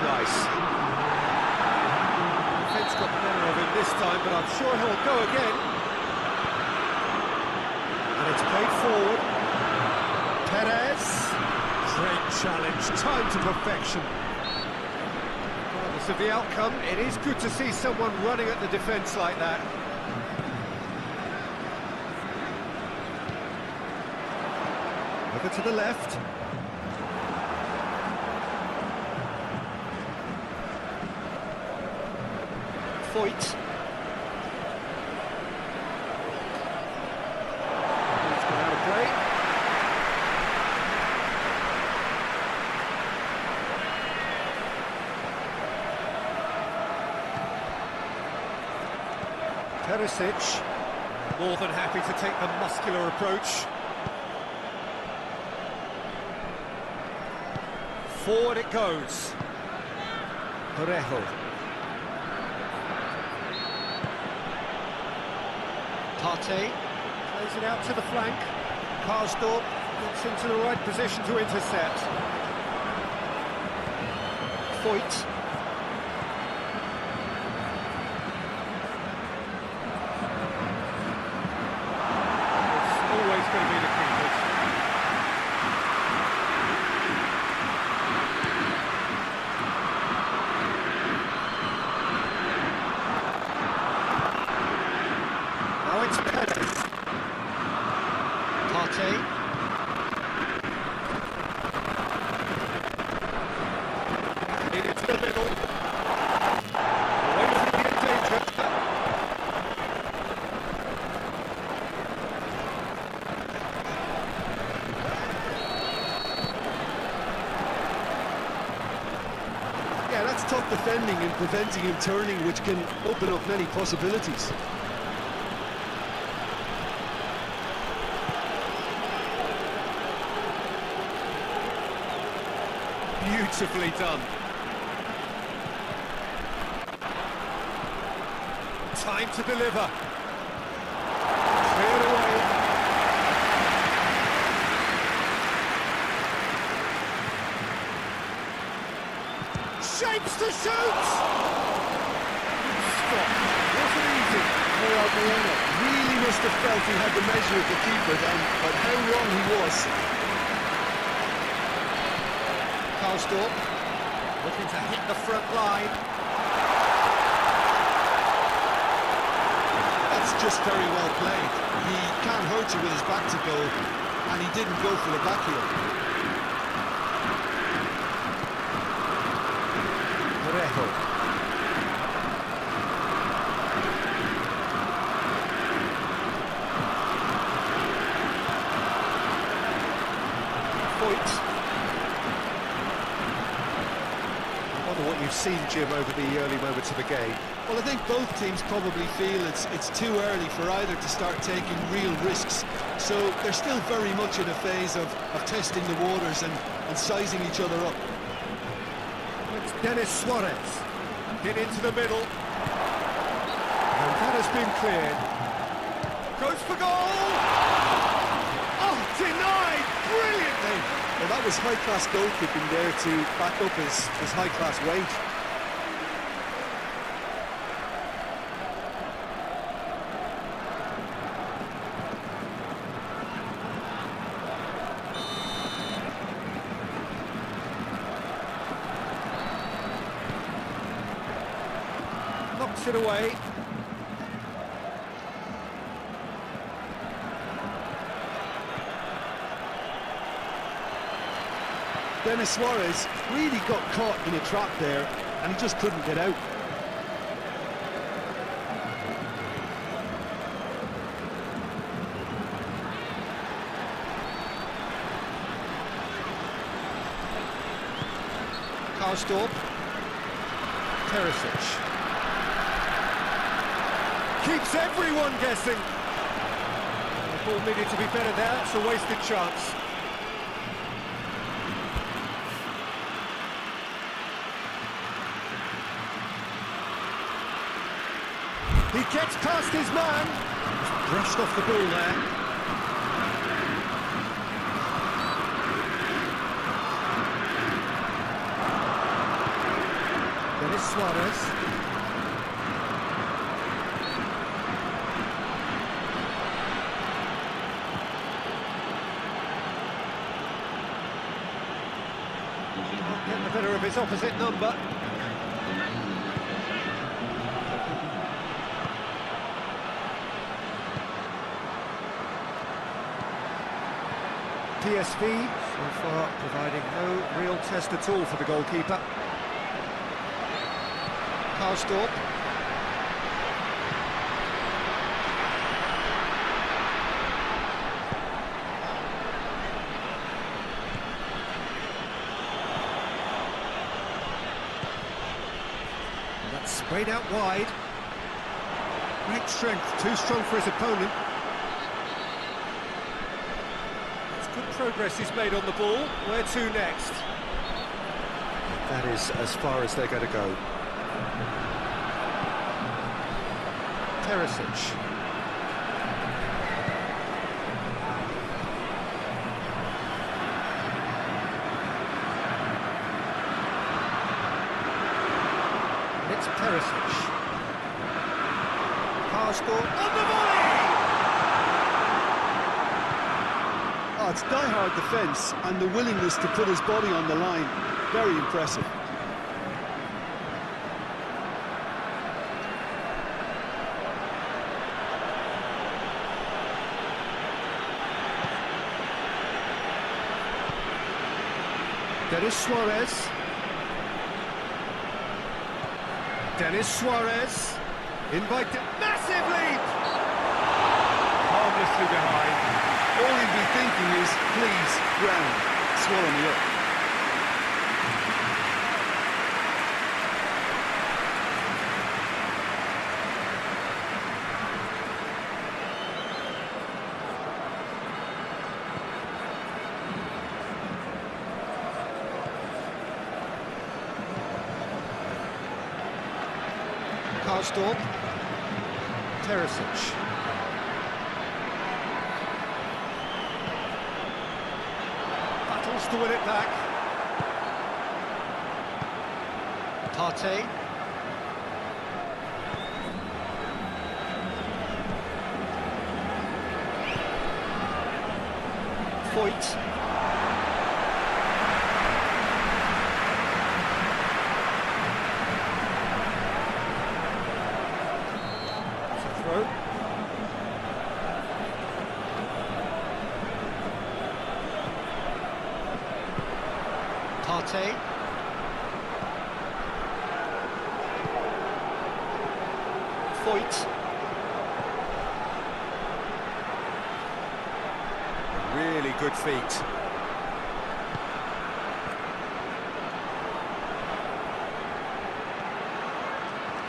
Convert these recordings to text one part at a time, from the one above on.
slice. Defence got the better of him this time, but I'm sure he'll go again. And it's played forward. Perez. Great challenge, time to perfection. Regardless of the outcome, it is good to see someone running at the defence like that. Over to the left. Foyt. He's gone out of play. Perisic, more than happy to take the muscular approach. Forward it goes. Parejo. Partey plays it out to the flank. Karsdorp gets into the right position to intercept. Foyt. It's always going to be the keepers. Now it's Perez. Partey. Into the middle. Away from the danger. Yeah, that's tough defending and preventing him turning, which can open up many possibilities. Beautifully done. Time to deliver. Cleared away. Shapes to shoot! Stop. Wasn't easy. Really must have felt he had the measure of the keeper then, but how wrong he was. Karsdorp looking to hit the front line. That's just very well played. He can't hurt you with his back to goal, and he didn't go for the back heel. Parejo. Foyt. What you've seen, Jim, over the early moments of the game. Well, I think both teams probably feel it's too early for either to start taking real risks. So they're still very much in a phase of testing the waters and sizing each other up. It's Denis Suarez. Hit into the middle. And that has been cleared. Goes for goal! Oh, denied! Brilliantly! Well, that was high-class goalkeeping there to back up his high-class weight. Knocks it away. Denis Suarez really got caught in a trap there, and he just couldn't get out. Karsdorp. Perisic. Keeps everyone guessing. The ball needed to be better there. It's a wasted chance. He gets past his man. Just brushed off the ball there. Suarez. Can't get the better of his opposite number. PSV, so far, providing no real test at all for the goalkeeper. Karsdorp. That's sprayed out wide. Great strength, too strong for his opponent. Good progress he's made on the ball. Where to next? That is as far as they're going to go. Teresic. It's Teresic. Karsdorp on the volley! Oh, it's die-hard defence and the willingness to put his body on the line. Very impressive. Denis Suarez. Denis Suarez. Invited. Massive leap! Harmlessly behind. All he'd be thinking is, please, ground, swallow me up. Karsdorp. Teresic. Battles to win it back. Partey. Foyt. Throw. Partey. Foyt. Really good feet.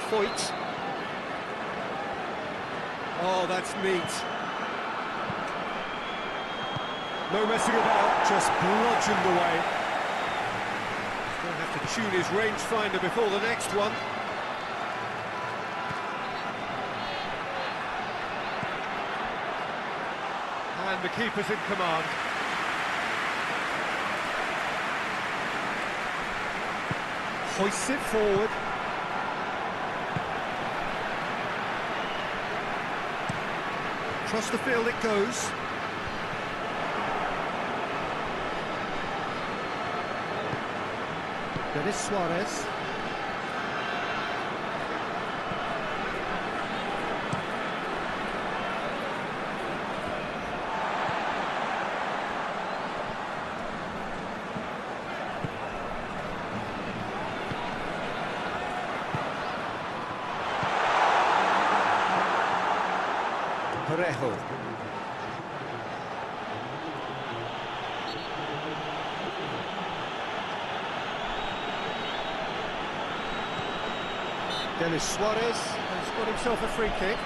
Foyt. Oh, that's neat. No messing about, just bludgeoned away. He's going to have to tune his rangefinder before the next one. And the keeper's in command. Hoists it forward. Across the field it goes. Denis Suarez. Parejo. Denis Suarez has got himself a free kick.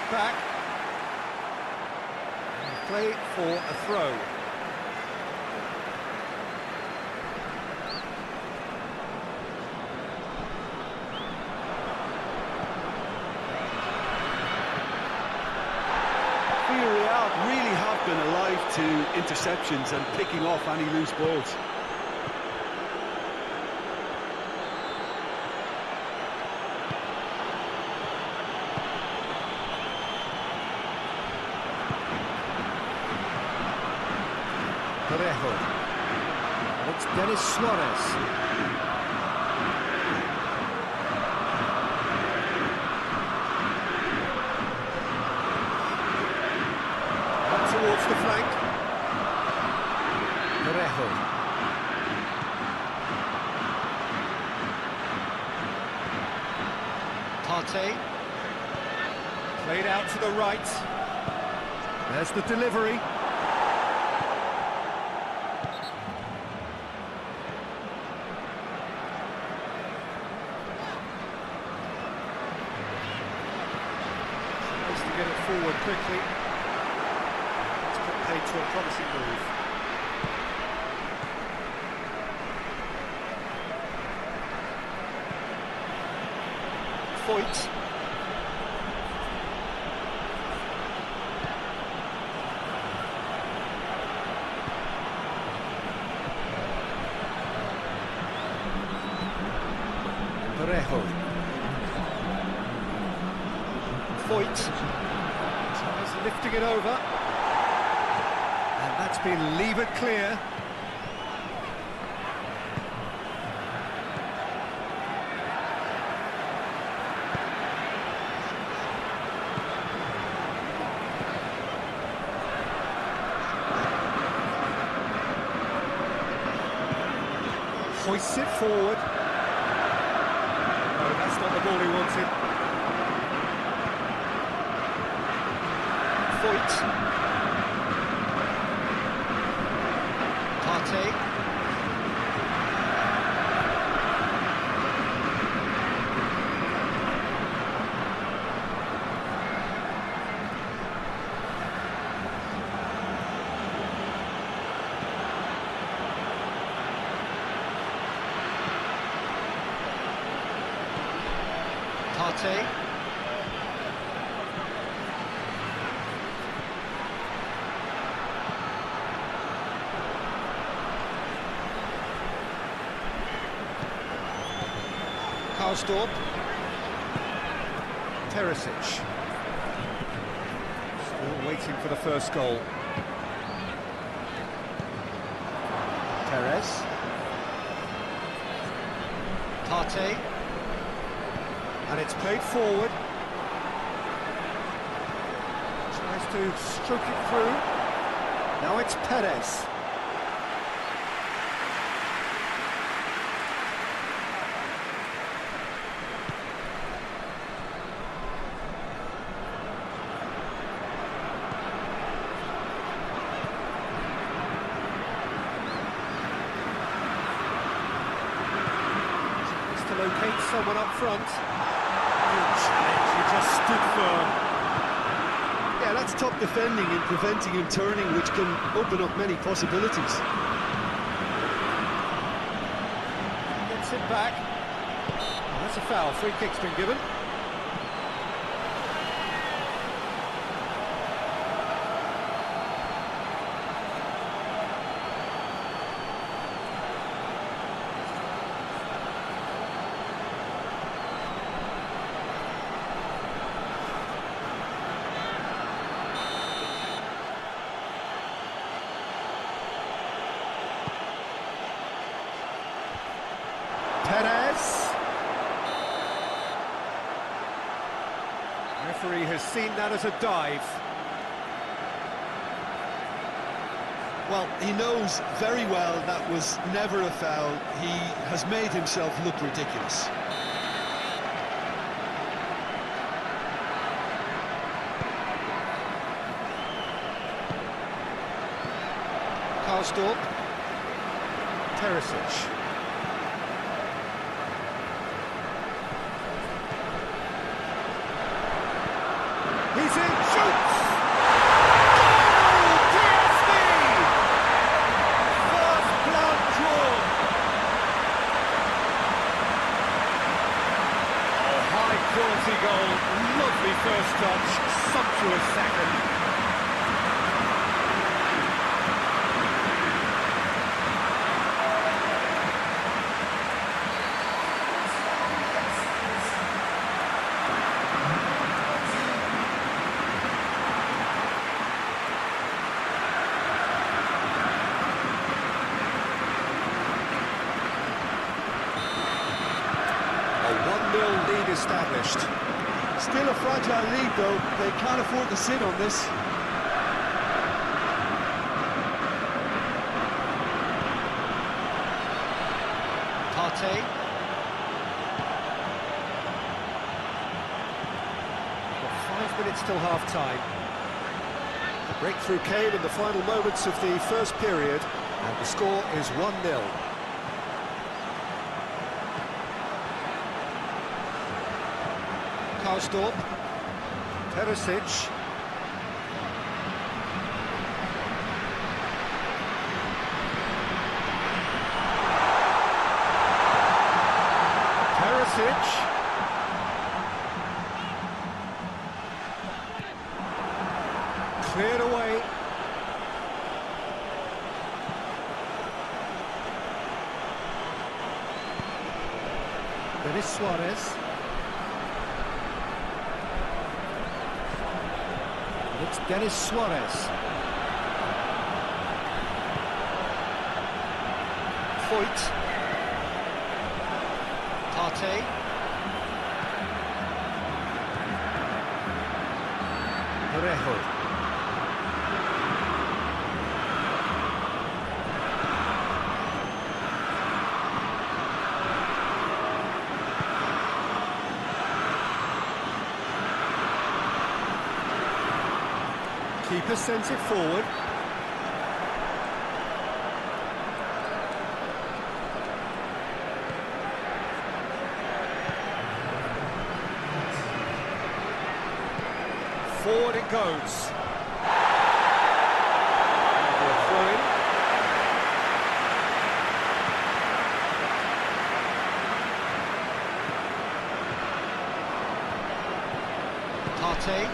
it back. And play for a throw. Villarreal really have been alive to interceptions and picking off any loose balls. Parejo. It's Denis Suarez. Towards the flank. Parejo. Partey. Played out to the right. There's the delivery. Tries to get it forward quickly. Played to a promising move. Foyt. Parejo. Foyt. Tries lifting it over. That's been levered clear. Hoists it forward. No, that's not the ball he wanted. Foyt. Partey. Partey. Karsdorp. Teresic. Still waiting for the first goal. Perez. Partey. And it's played forward. Tries to stroke it through. Now it's Perez. Locate someone up front. Good challenge, he just stood firm. Yeah, that's top defending and preventing him turning, which can open up many possibilities. Gets it back. Oh, that's a foul, free kick's been given. Perez. Referee has seen that as a dive. Well, he knows very well that was never a foul. He has made himself look ridiculous. Karsdorp. Teresic. He's in! first touch, sumptuous second. A 1-0 lead established. Still a fragile lead, though. They can't afford to sit on this. Partey. Got 5 minutes till half-time. The breakthrough came in the final moments of the first period, and the score is 1-0. Karsdorp, Perisic, cleared away. There is Suarez. It's Denis Suarez. Foyt. Partey. Parejo. Keeper sends it forward. Forward it goes. Throw-in. Partey.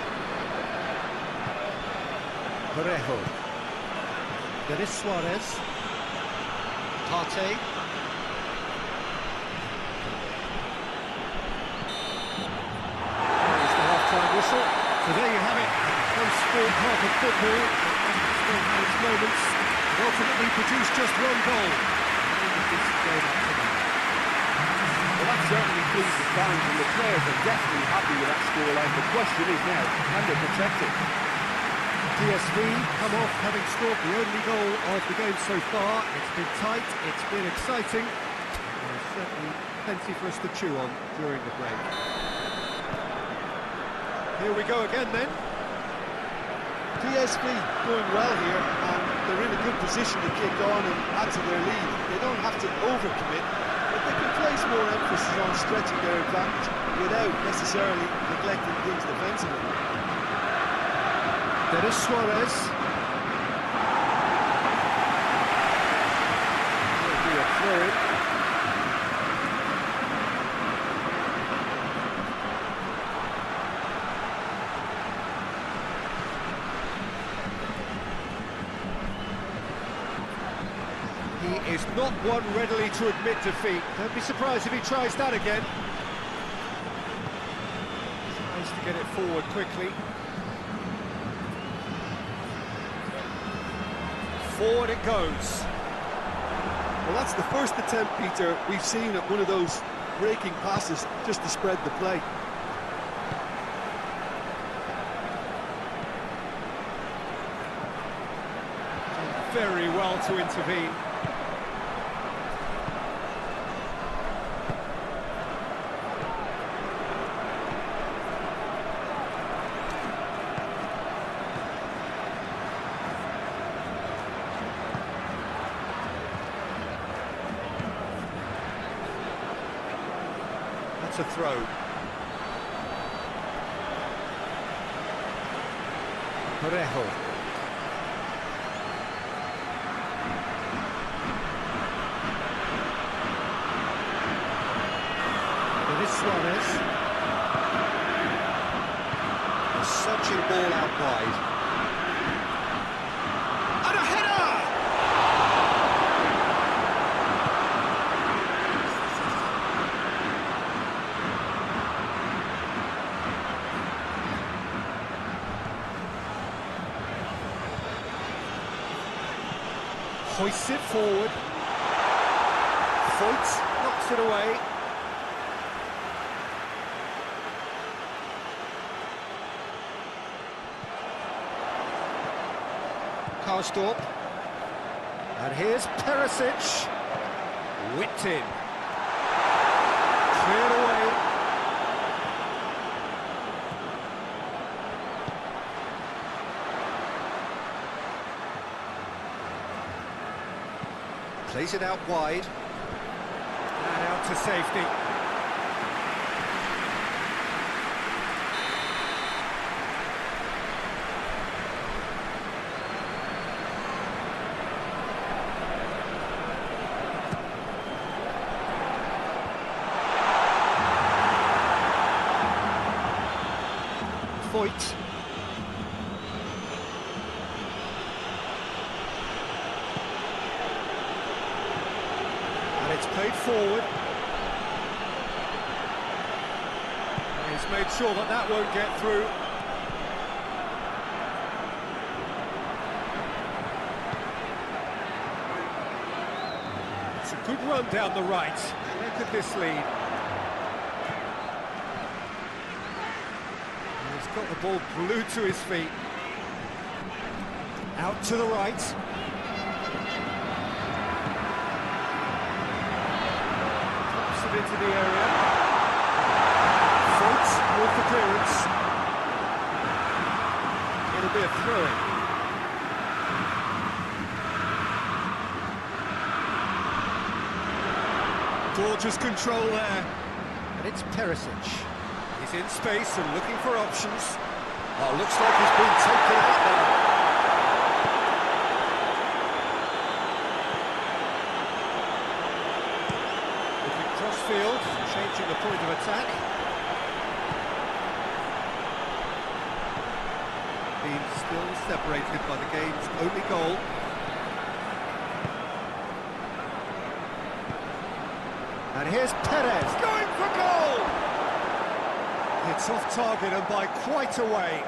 Parejo. There is Suarez. Partey. There's the half-time whistle. So there you have it. One sport half of football. Still had its moments. And ultimately produced just one goal. Well, that certainly pleased the fans, and the players are definitely happy with that scoreline. The question is now, can they protect it? PSV come off having scored the only goal of the game so far. It's been tight, it's been exciting. There's certainly plenty for us to chew on during the break. Here we go again then. PSV going well here, and they're in a good position to kick on and add to their lead. They don't have to overcommit, but they can place more emphasis on stretching their advantage without necessarily neglecting things defensively. There is Suarez. There'll be a throw-in. He is not one readily to admit defeat. Don't be surprised if he tries that again. Tries to get it forward quickly. Forward it goes. Well, that's the first attempt, Peter, we've seen at one of those breaking passes just to spread the play. Very well to intervene. That's a throw. Parejo. There is Suarez. Searching ball out wide. And a header! Hoists it forward. Voigt knocks it away. Karsdorp. And here's Perisic. Whipped in. Cleared away. Plays it out wide. And out to safety. Voigt. And it's played forward. And he's made sure that that won't get through. It's a good run down the right. Where could this lead? He's got the ball glued to his feet. Out to the right. Pops it into the area. Voigt with the clearance. It'll be a throw-in. Gorgeous control there. And it's Perisic. He's in space and looking for options. Oh, looks like he's been taken out there. Looking cross-field, changing the point of attack. Being still separated by the game's only goal. And here's Perez going for goal! It's off target and by quite a way.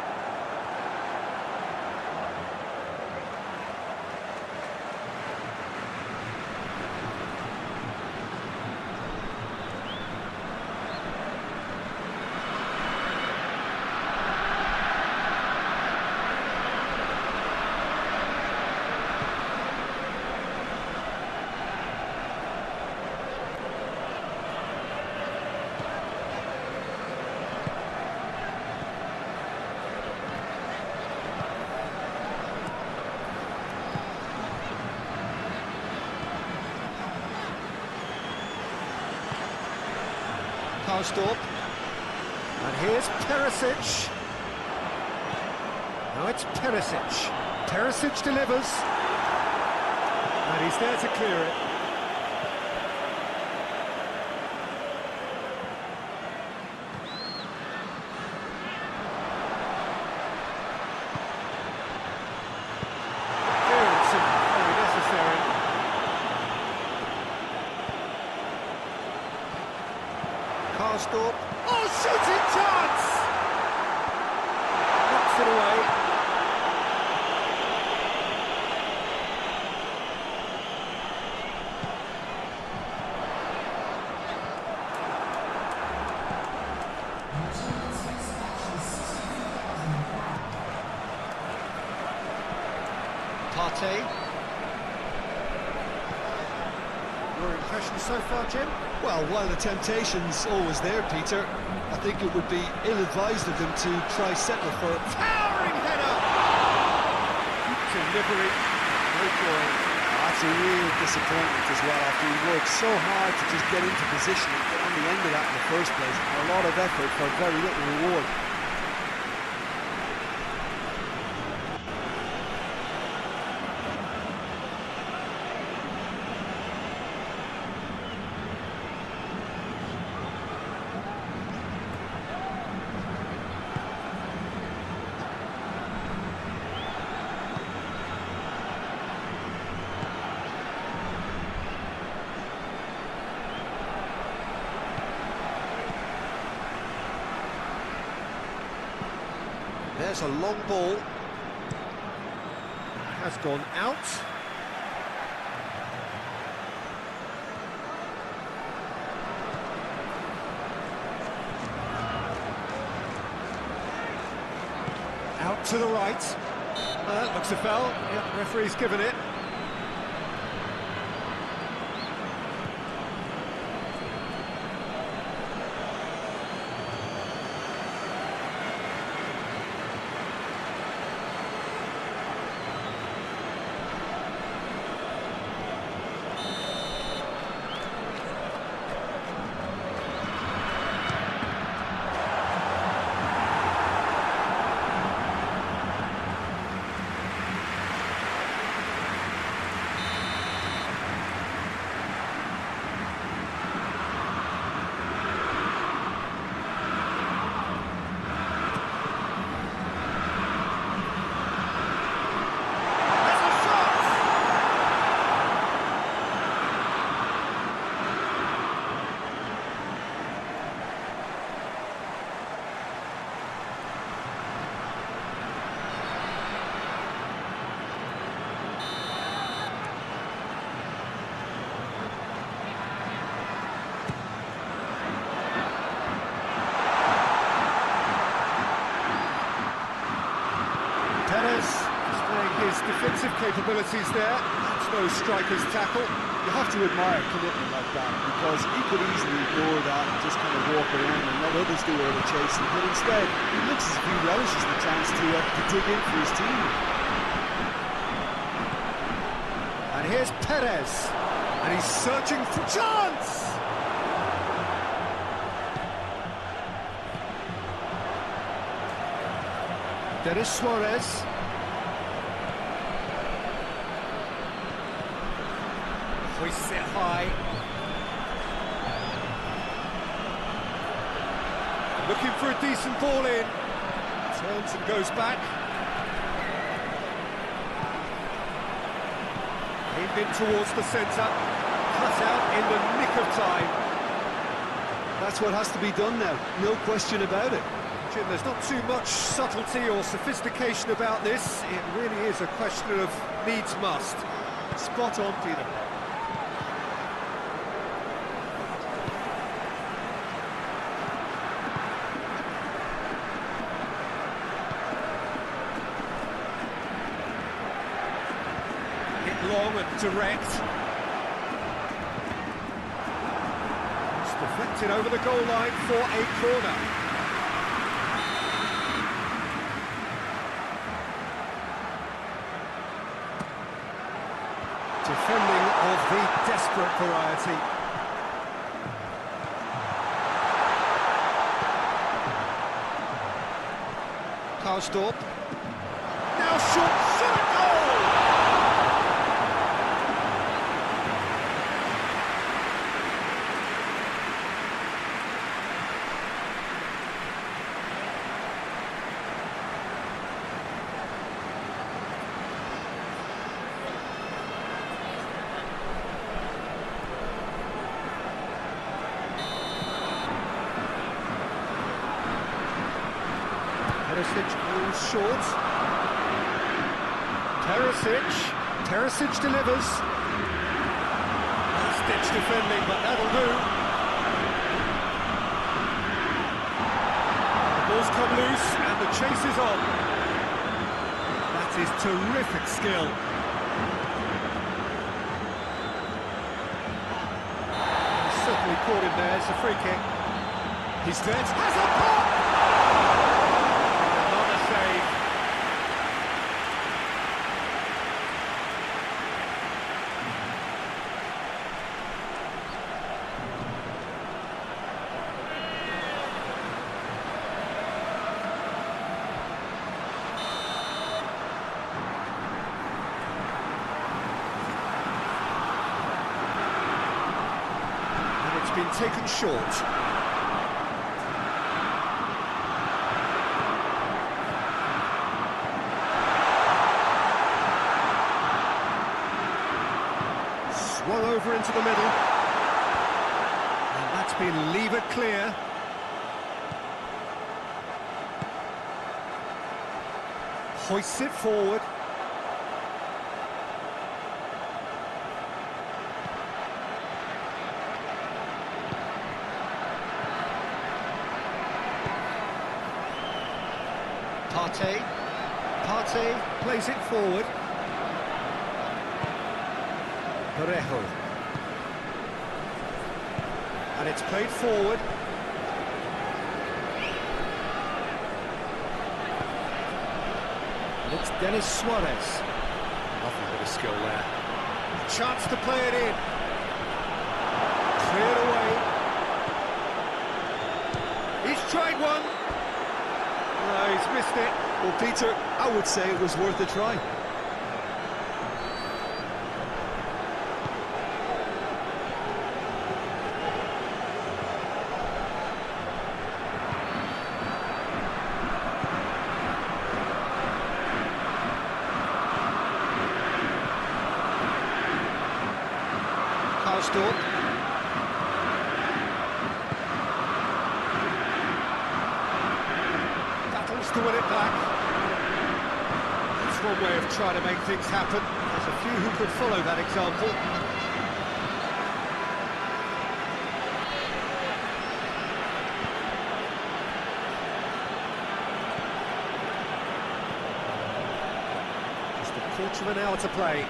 Karsdorp. And here's Perisic. Now it's Perisic. Perisic delivers. And he's there to clear it. Clearance very necessary. Karsdorp. Oh, shooting chance! Knocks it away. Partey. Your impression so far, Jim? Well, while the temptation's always there, Peter, I think it would be ill-advised of them to try settle for it. Towering header! Delivery, no goal. That's a real disappointment as well, after he worked so hard to just get into position and get on the end of that in the first place. A lot of effort for very little reward. There's a long ball. Has gone out. Out to the right. Looks a foul. Yeah, referee's given it. His defensive capabilities there. That's no striker's tackle. You have to admire commitment like that, because he could easily ignore that and just kind of walk around and let others do all the chasing, but instead he looks as if he relishes the chance to dig in for his team. And here's Perez, and he's searching for chance! Denis Suarez. Hoists it high. Looking for a decent ball in. Turns and goes back. Aimed in towards the centre. Cut out in the nick of time. That's what has to be done now, no question about it. Jim, there's not too much subtlety or sophistication about this. It really is a question of needs must. Spot on, Peter. Long and direct. It's deflected over the goal line for a corner. Defending of the desperate variety. Karsdorp. Now shot a goal! Teresic moves short. Teresic delivers. Stitch defending, but that'll do. The ball's come loose and the chase is on. That is terrific skill. He's certainly caught him there. It's a free kick. He's dead. Has a pop! Been taken short. Swung over into the middle. And that's been levered clear. Hoists it forward. Partey plays it forward. Parejo. And it's played forward. And it's Denis Suarez. Lovely bit of skill there. Chance to play it in. Cleared away. He's tried one. No, he's missed it. Well, Peter, I would say it was worth a try. Karsdorp. Battles to win it back. That's one way of trying to make things happen. There's a few who could follow that example. Just a quarter of an hour to play.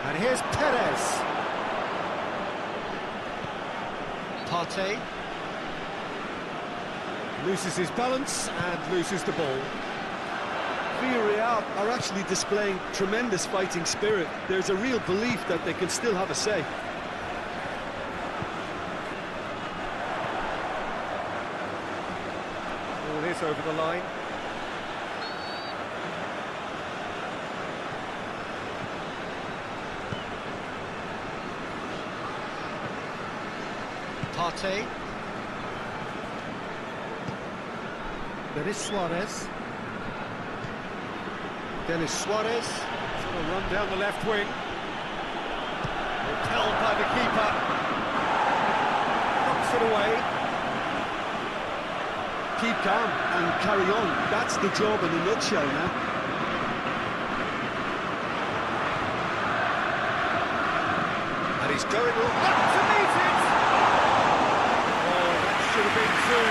And here's Perez. Partey loses his balance and loses the ball. Villarreal are actually displaying tremendous fighting spirit. There's a real belief that they can still have a say. Ball is over the line. Partey. Denis Suarez. Denis Suarez. Sort of run down the left wing. Repelled by the keeper. Knocks it away. Keep calm and carry on. That's the job in a nutshell now. And he's going up to meet it! Oh, that should have been two.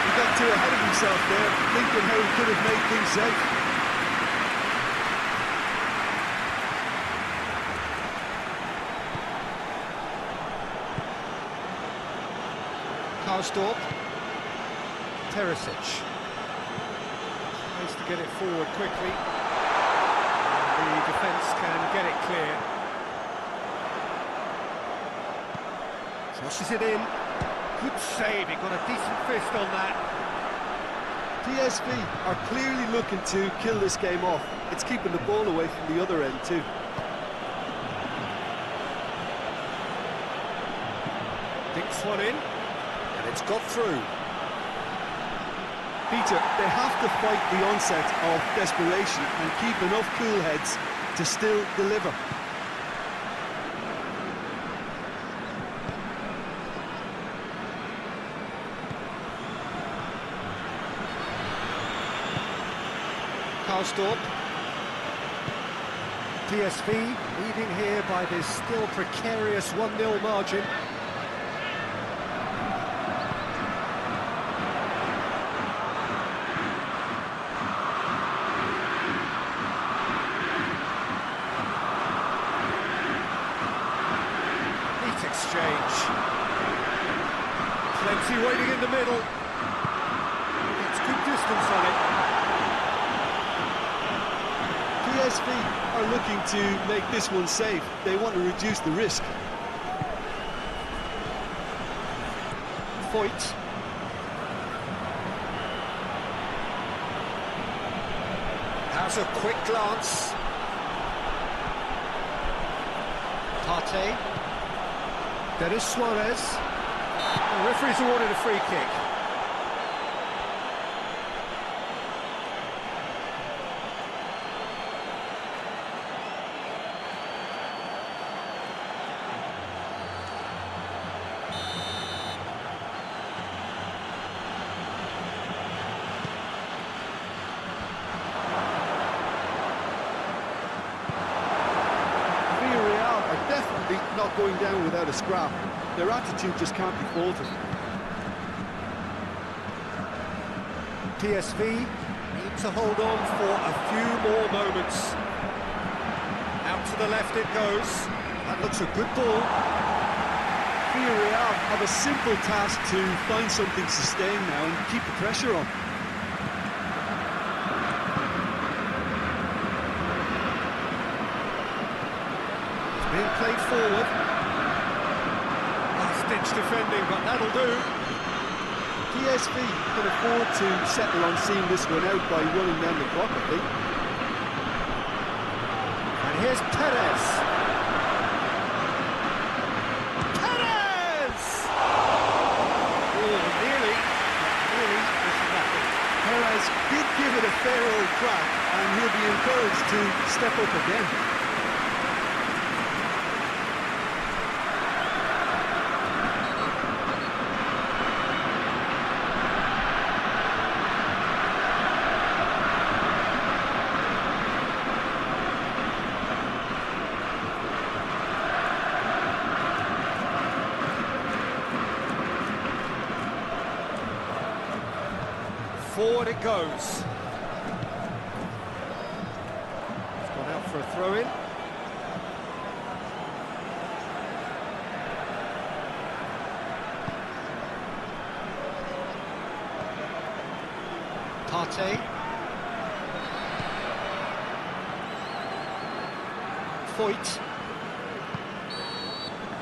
He got too ahead of himself there, thinking how he could have made things safe. Karsdorp. Teresic. Tries to get it forward quickly. And the defence can get it clear. Crosses it in. Good save, he got a decent fist on that. PSV are clearly looking to kill this game off. It's keeping the ball away from the other end too. Dinks one in, and it's got through. Peter, they have to fight the onset of desperation and keep enough cool heads to still deliver. Karsdorp. PSV leading here by this still precarious 1-0 margin. Neat exchange. Plenty waiting in the middle. It's good distance on it. PSV are looking to make this one safe. They want to reduce the risk. Foyt. Has a quick glance. Partey. Denis Suarez. The referee's awarded a free kick. not going down without a scrap. Their attitude just can't be faulted. PSV need to hold on for a few more moments. Out to the left it goes. That looks a good ball. Villarreal have a simple task to find something sustained now and keep the pressure on. It's being played forward. Last-ditch defending, but that'll do. PSV can afford to settle on seeing this one out by running down the clock, I think. And here's Perez. Perez! Oh, nearly missing that one. Perez did give it a fair old crack, and he'll be encouraged to step up again. Forward it goes. It's gone out for a throw-in. Partey. Foyt.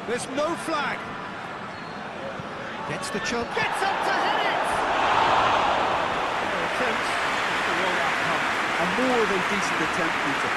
There's no flag. Gets the chance. Gets up to hit it! Attempts, the wrong outcome. A more than decent attempt, Peter.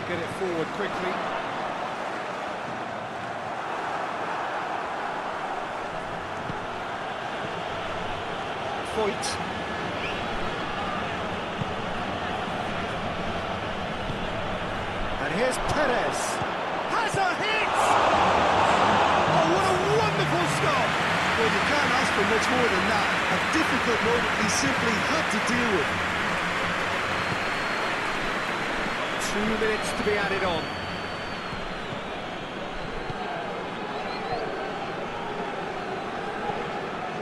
Get it forward quickly. Foyt. And here's Perez. Has a hit! Oh, what a wonderful stop! Well, you can't ask for much more than that. A difficult moment he simply had to deal with. 2 minutes to be added on.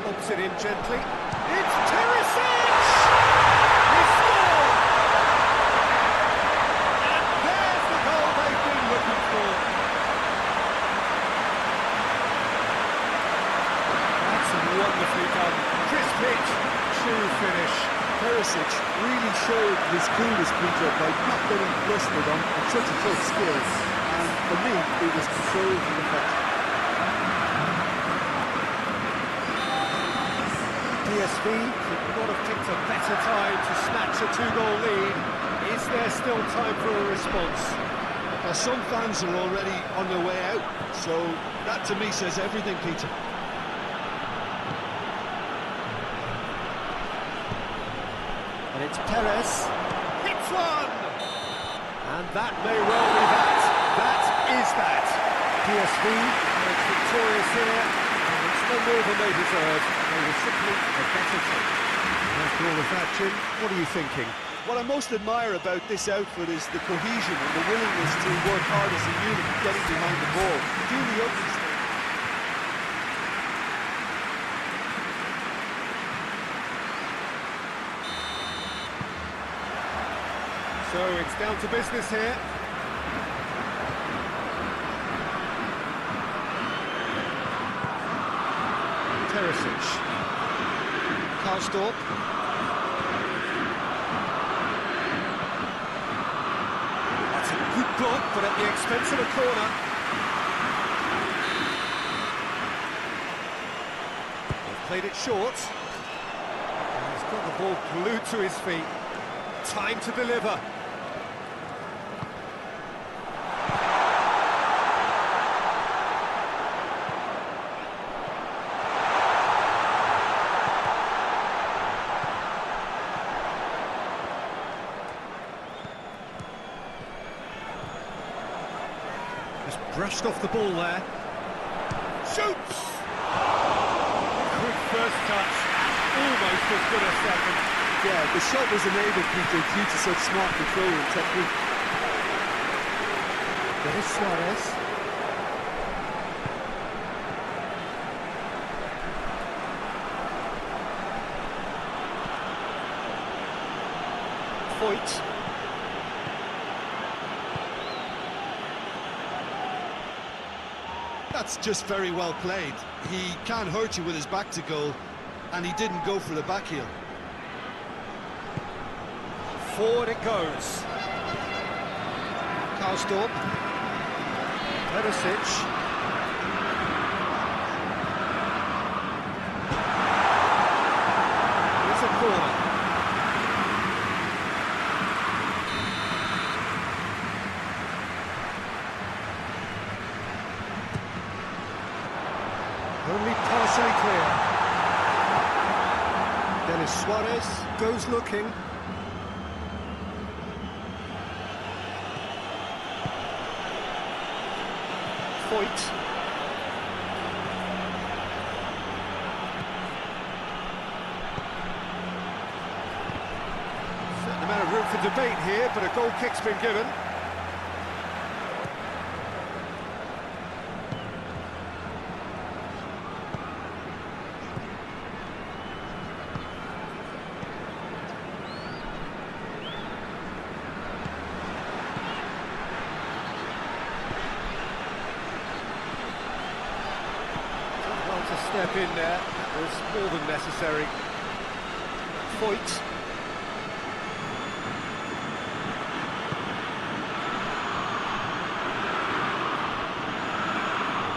Pops it in gently. It's Teresic! He scored! And there's the goal they've been looking for. That's wonderfully done. Crisp hit, true finish. Perisic really showed his coolness, Peter, by not getting flustered on such a tough skill. And for me, it was controlled and effective. PSV could not have picked a better time to snatch a 2-goal lead. Is there still time for a response? Well, some fans are already on their way out, so that to me says everything, Peter. And it's Perez. Hits one! And that may well be that. That is that. PSV is victorious here, and it's no more than they deserve. They were simply a better team. After all of that, Jim, what are you thinking? What I most admire about this outfit is the cohesion and the willingness to work hard as a unit, getting behind the ball, do the ugly stuff. So it's down to business here. Teresic. Karsdorp. That's a good block, but at the expense of a corner. They've played it short. And he's got the ball glued to his feet. Time to deliver. Just brushed off the ball there. Shoots! Quick first touch, almost as good a second. Yeah, the shot was enabled, Peter, due to such smart control and technique. There's Suarez. Foyt. That's just very well played. He can't hurt you with his back to goal, and he didn't go for the back heel. Forward it goes. Karsdorp. Perisic. Here's a corner. Only partially clear. Dennis Suarez goes looking. Foyt. Certain amount of room for debate here, but a goal kick's been given. Step in there, that was more than necessary. Foyt.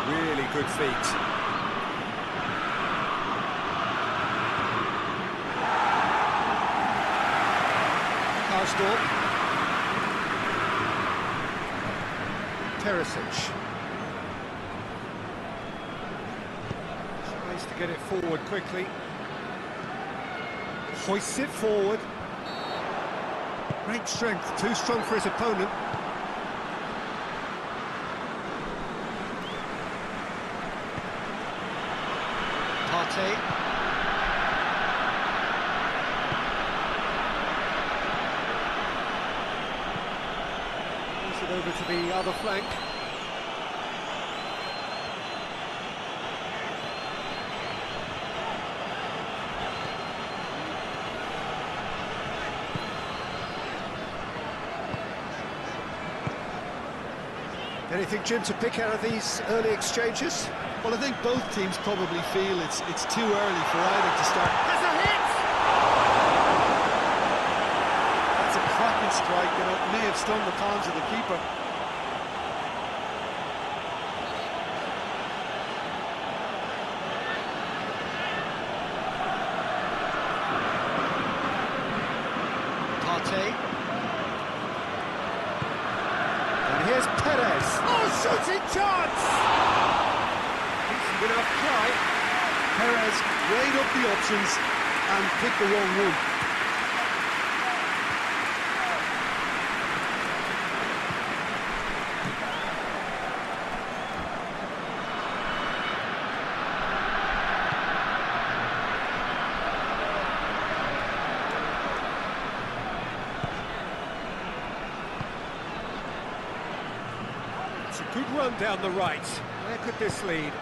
Really good feet. Karsdorp. Perisic. To get it forward quickly. Hoists it forward. Great strength, too strong for his opponent. Partey. Moves it over to the other flank. Anything, Jim, to pick out of these early exchanges? Well, I think both teams probably feel it's too early for either to start. There's a hit! That's a cracking strike, and it may have stung the palms of the keeper. Partey. And here's Perez. Oh, shooting chance! Decent enough try. Perez weighed up the options and picked the wrong one. It's a good run down the right. Where could this lead?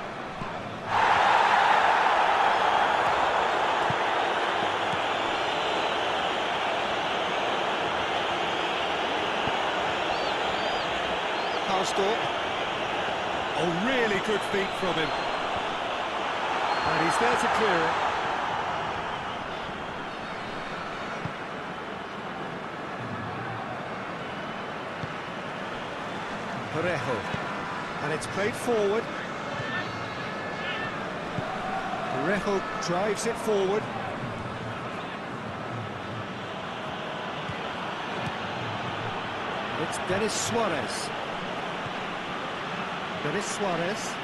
Karsdorp. Oh, really good feet from him. And he's there to clear it. Parejo. And it's played forward. Parejo drives it forward. It's Dennis Suarez. Dennis Suarez.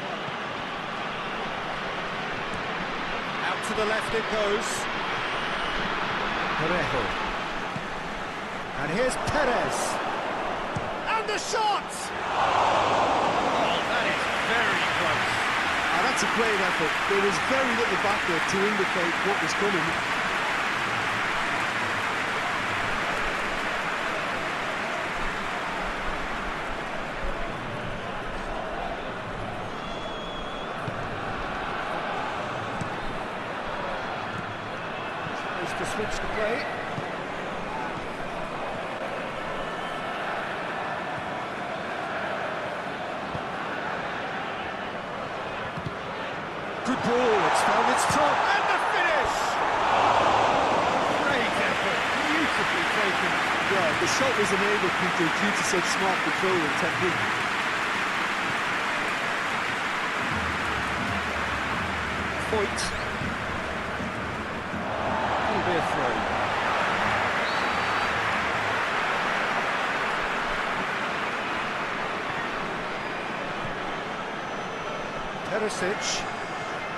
Out to the left it goes. Parejo. And here's Perez. And the shot! That's a great effort. There was very little back there to indicate what was coming. Tries to switch the play. Good ball, it's found its top, and the finish! Great effort, beautifully taken. Yeah, the shot was enabled, Peter, due to such smart control and technique. Point. It'll be a throw. Perisic.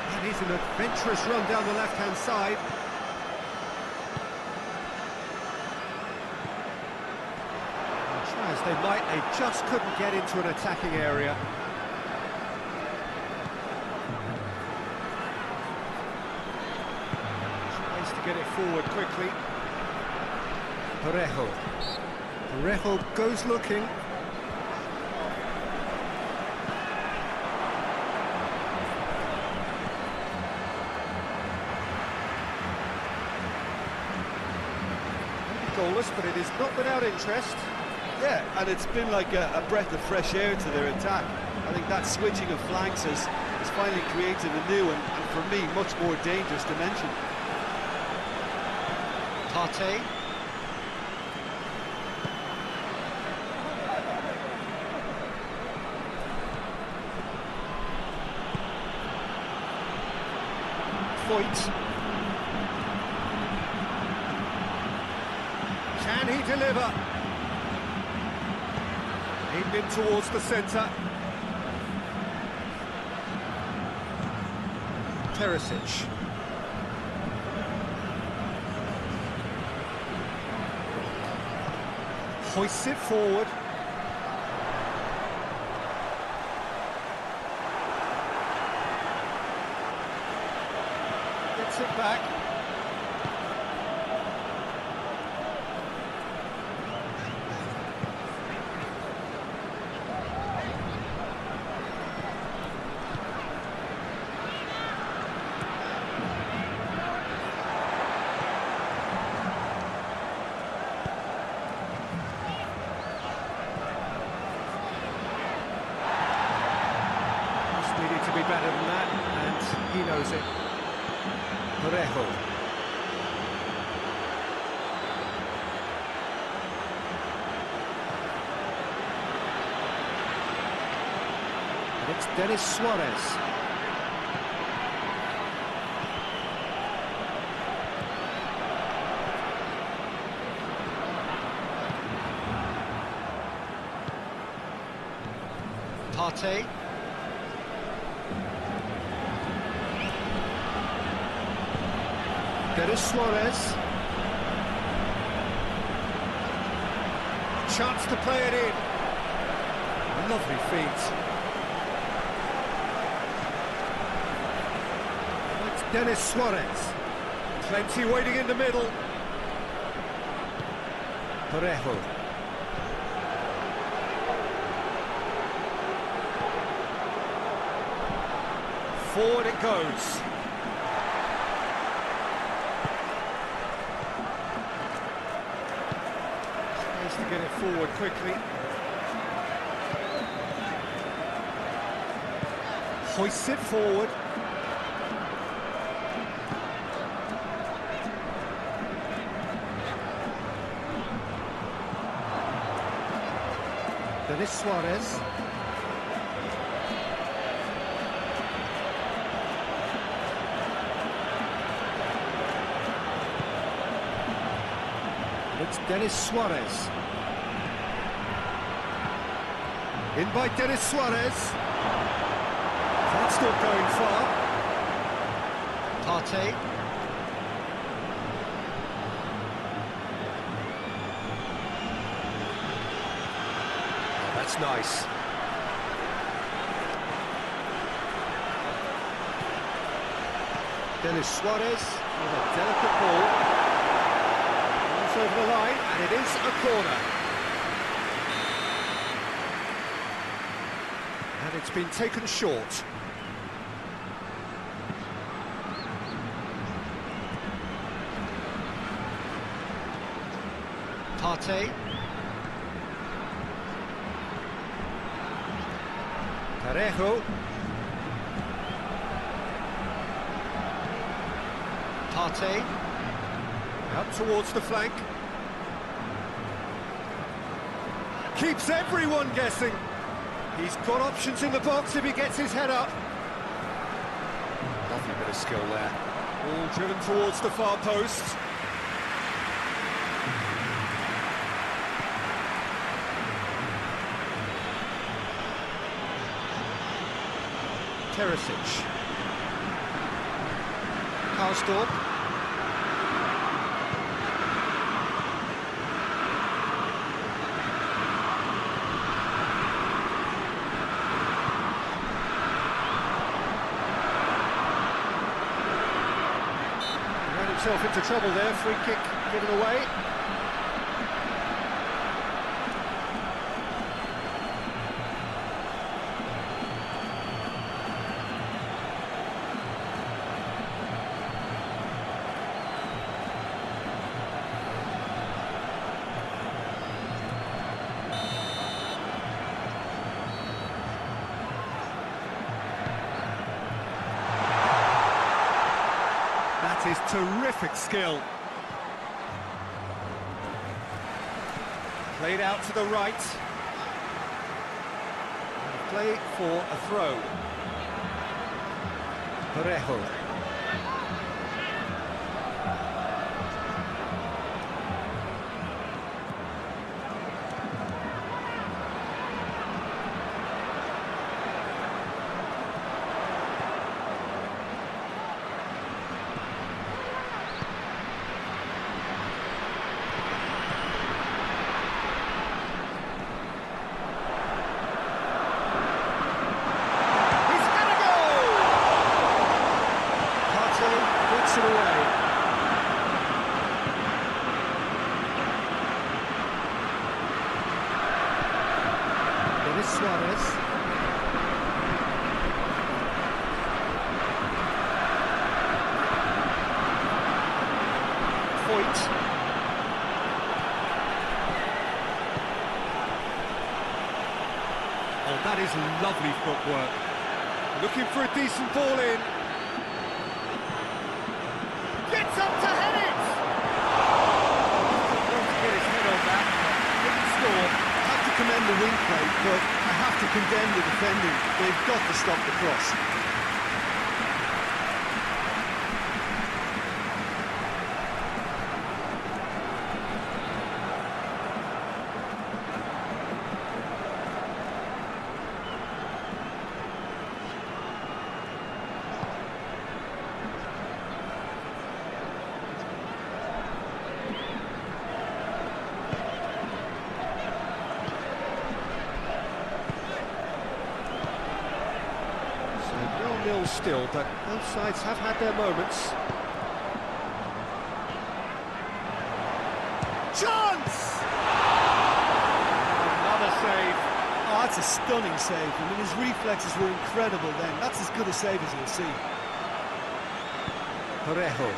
And he's an adventurous run down the left-hand side. And try as they might, they just couldn't get into an attacking area. Tries to get it forward quickly. Parejo. Parejo goes looking. Goalless, but it is not without interest. Yeah, and it's been like a breath of fresh air to their attack. I think that switching of flanks has finally created a new and for me, much more dangerous dimension. Partey. Foyt. Can he deliver? Aimed in towards the centre. Perisic. Hoists it forward. Gets it back. Needed to be better than that, and he knows it. Parejo. And it's Denis Suarez. Partey. Denis Suarez. Chance to play it in. Lovely feet. It's Denis Suarez. Plenty waiting in the middle. Parejo. Forward it goes. To get it forward quickly. Hoists it forward. Denis Suarez. It's Denis Suarez. In by Denis Suarez. That's not going far. Partey. Oh, that's nice. Denis Suarez. With a delicate ball. It's over the line, and it is a corner. And it's been taken short. Partey. Parejo. Partey. Out towards the flank. Keeps everyone guessing. He's got options in the box if he gets his head up. Lovely bit of skill there. All driven towards the far post. Teresic. Karsdorp. Ran himself into trouble there, free kick given away. That is terrific skill. Played out to the right. And play for a throw. Parejo. It away. Denis Suarez. Foyt. Oh, that is lovely footwork. Looking for a decent ball in. Gets up to head it! Wants to get his head on that. Didn't score. I have to commend the wing play, but I have to condemn the defending. They've got to stop the cross. Nil still, but both sides have had their moments. Chance! Another save. Oh, that's a stunning save. I mean, his reflexes were incredible then. That's as good a save as you'll see. Parejo.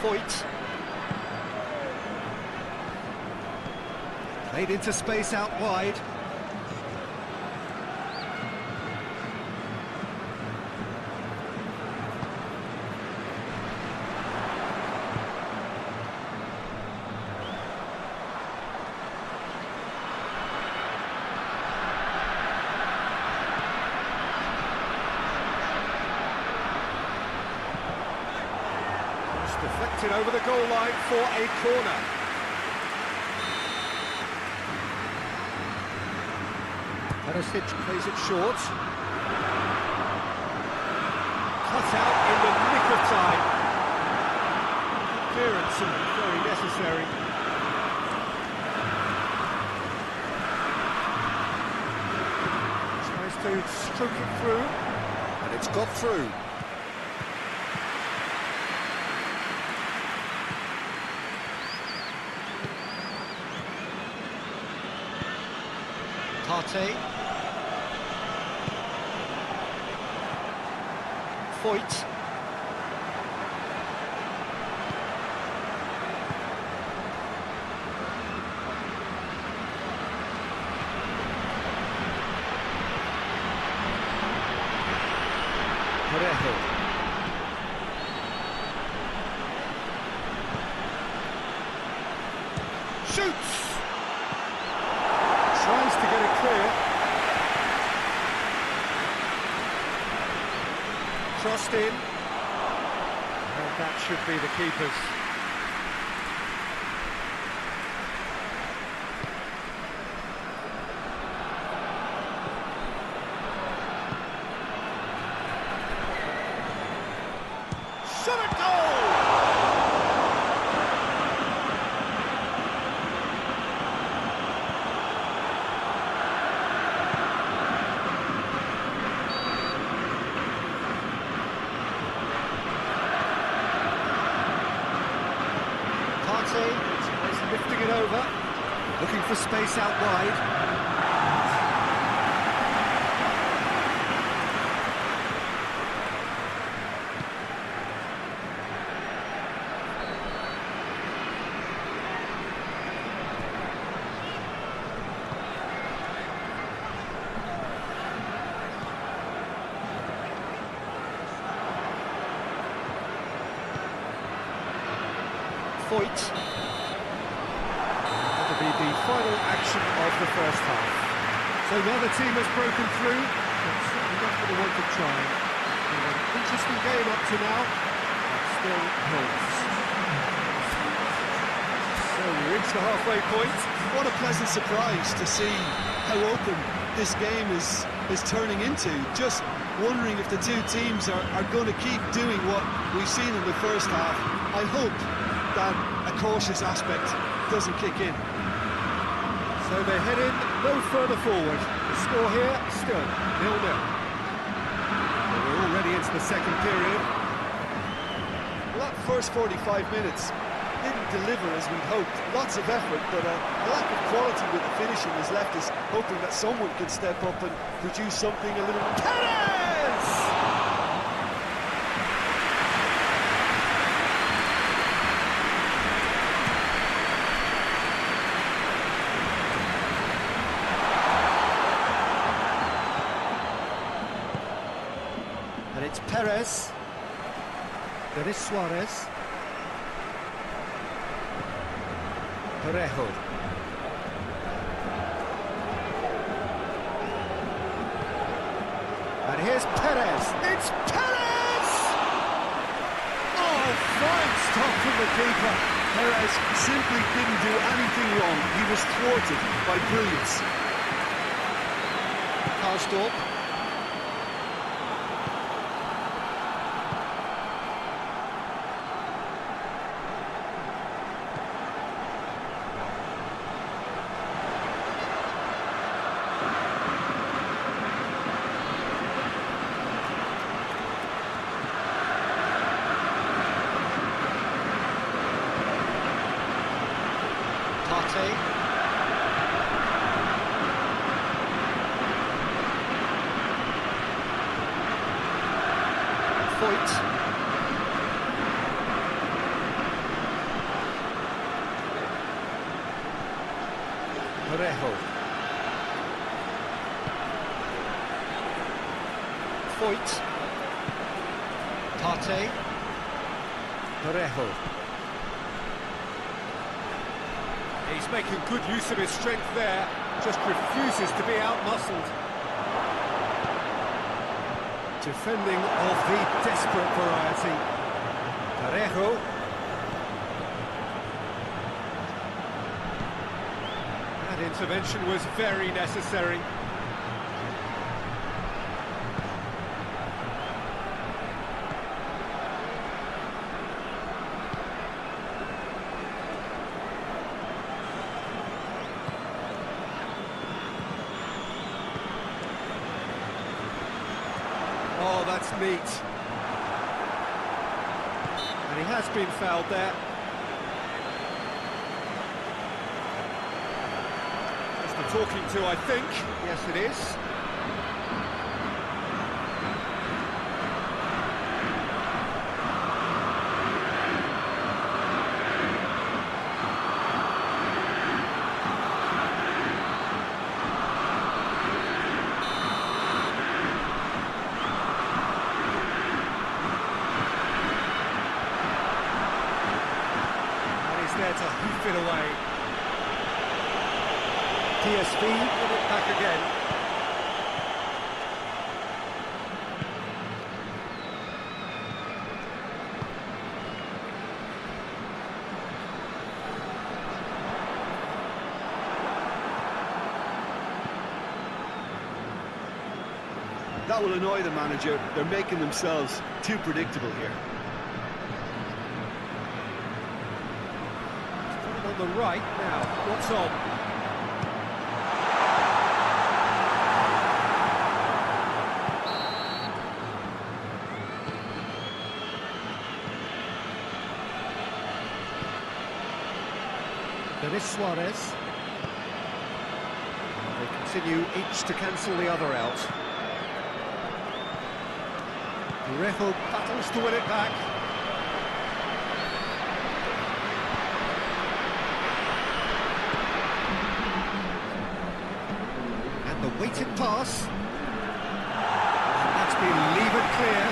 Foyt. Played into space out wide. It's deflected over the goal line for a corner. Teresic plays it short. Cut out in the nick of time. Clearance and very necessary. It's to stroke it through, and it's got through. Partey. Foyt. Parejo. Shoots! Tries to get it clear. Crossed in. And that should be the keeper's. Shot at goal! Partey, lifting it over, looking for space out wide. Foyt. That'll be the final action of the first half. So now the team has broken through, but certainly not going to want to try. An interesting game up to now, but still holds. So we reach the halfway point. What a pleasant surprise to see how open this game is turning into. Just wondering if the two teams are going to keep doing what we've seen in the first half. I hope that a cautious aspect doesn't kick in. So they head in no further forward. The score here still 0-0. We're already into the second period. Well, that first 45 minutes didn't deliver as we'd hoped. Lots of effort, but a lack of quality with the finishing has left us hoping that someone can step up and produce something a little... Perez! And it's Perez. There is Suarez. Parejo. And here's Perez. It's Perez! Oh, fine stop from the keeper. Perez simply didn't do anything wrong. He was thwarted by brilliance. Karsdorp. Partey. Foyt. Parejo. Foyt. Partey. Parejo. He's making good use of his strength there, just refuses to be outmuscled. Defending of the desperate variety. Parejo. That intervention was very necessary. that's neat. And he has been fouled there. That's the talking to, I think. Yes, it is. There to hoof it away. PSV get it back again. That will annoy the manager. They're making themselves too predictable here. On the right now, what's on? There is Suarez. They continue each to cancel the other out. Villarreal battles to win it back. The weighted pass, and that's been levered clear.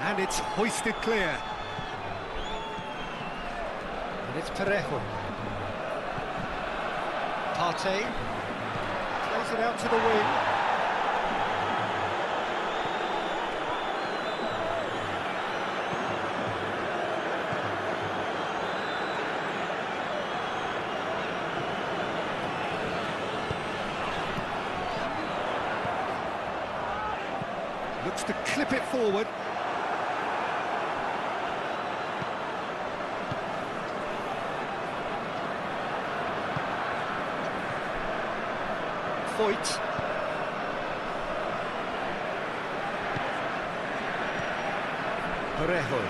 And it's hoisted clear. And it's Parejo. Partey plays it out to the wing. Looks to clip it forward. Foyt. Parejo.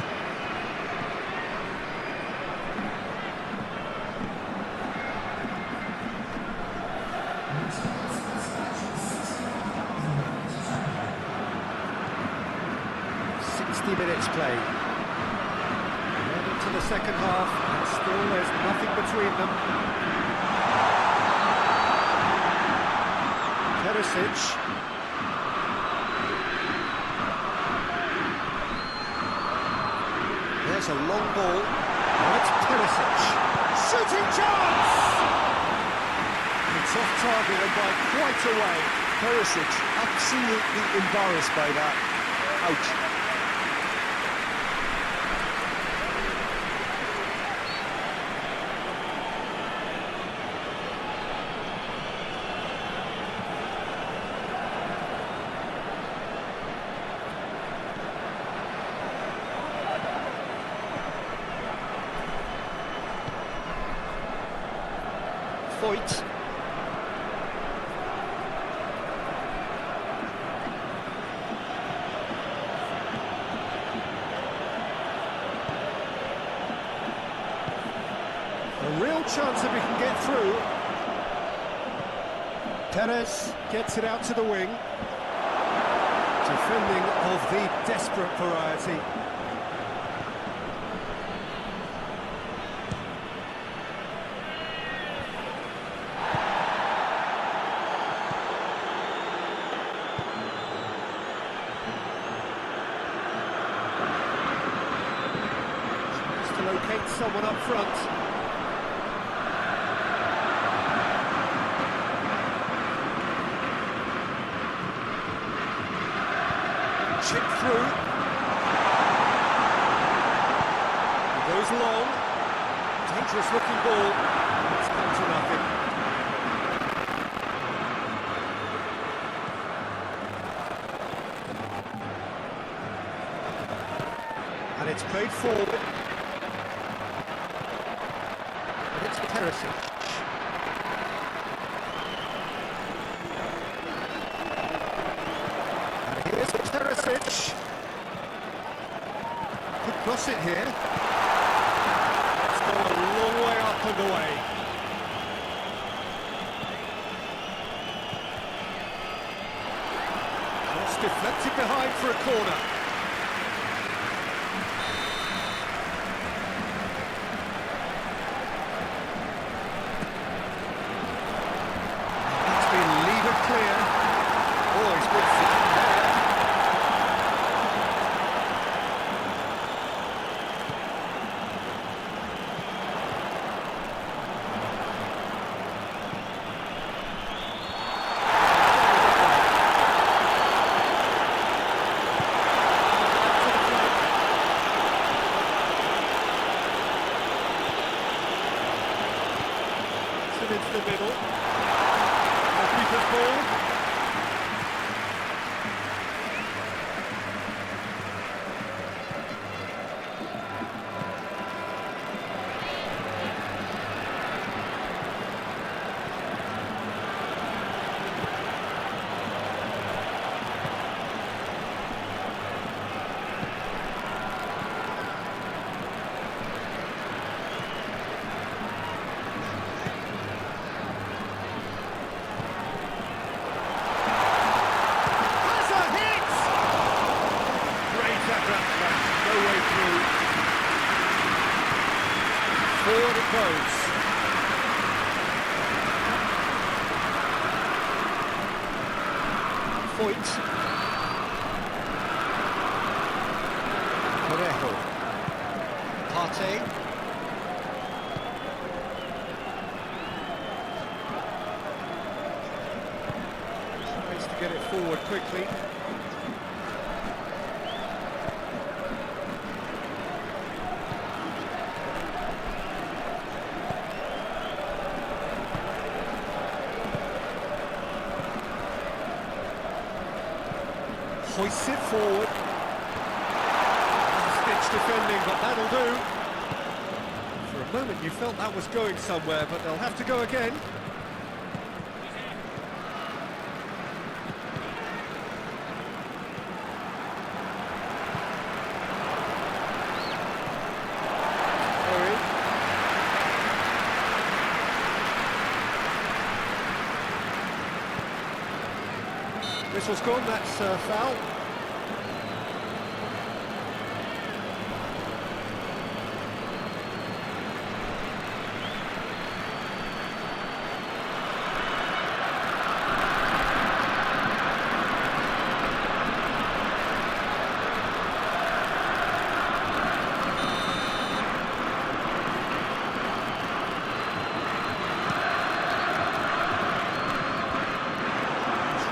60 minutes played. Right into the second half, and still there's nothing between them. Perisic. There's a long ball. And it's Perisic. Shooting chance! It's off target and by quite a way. Perisic absolutely embarrassed by that. Ouch. Foyt. A real chance if he can get through. Perez gets it out to the wing. Defending of the desperate variety. Locate someone up front. Chip through. He goes long. Dangerous looking ball. It's come to nothing. And it's played forward. Perisic. And here's Perisic. Could cross it here. It's gone a long way up and away. Cross deflected behind for a corner. That's been levered clear. Oh, he's good for there. Into the middle. The keeper's ball. Forward it goes. Foyt. Parejo. Partey. Tries to get it forward quickly. Hoists it forward. Stitch defending, but that'll do. For a moment you felt that was going somewhere, but they'll have to go again. Whistle's gone, that's foul.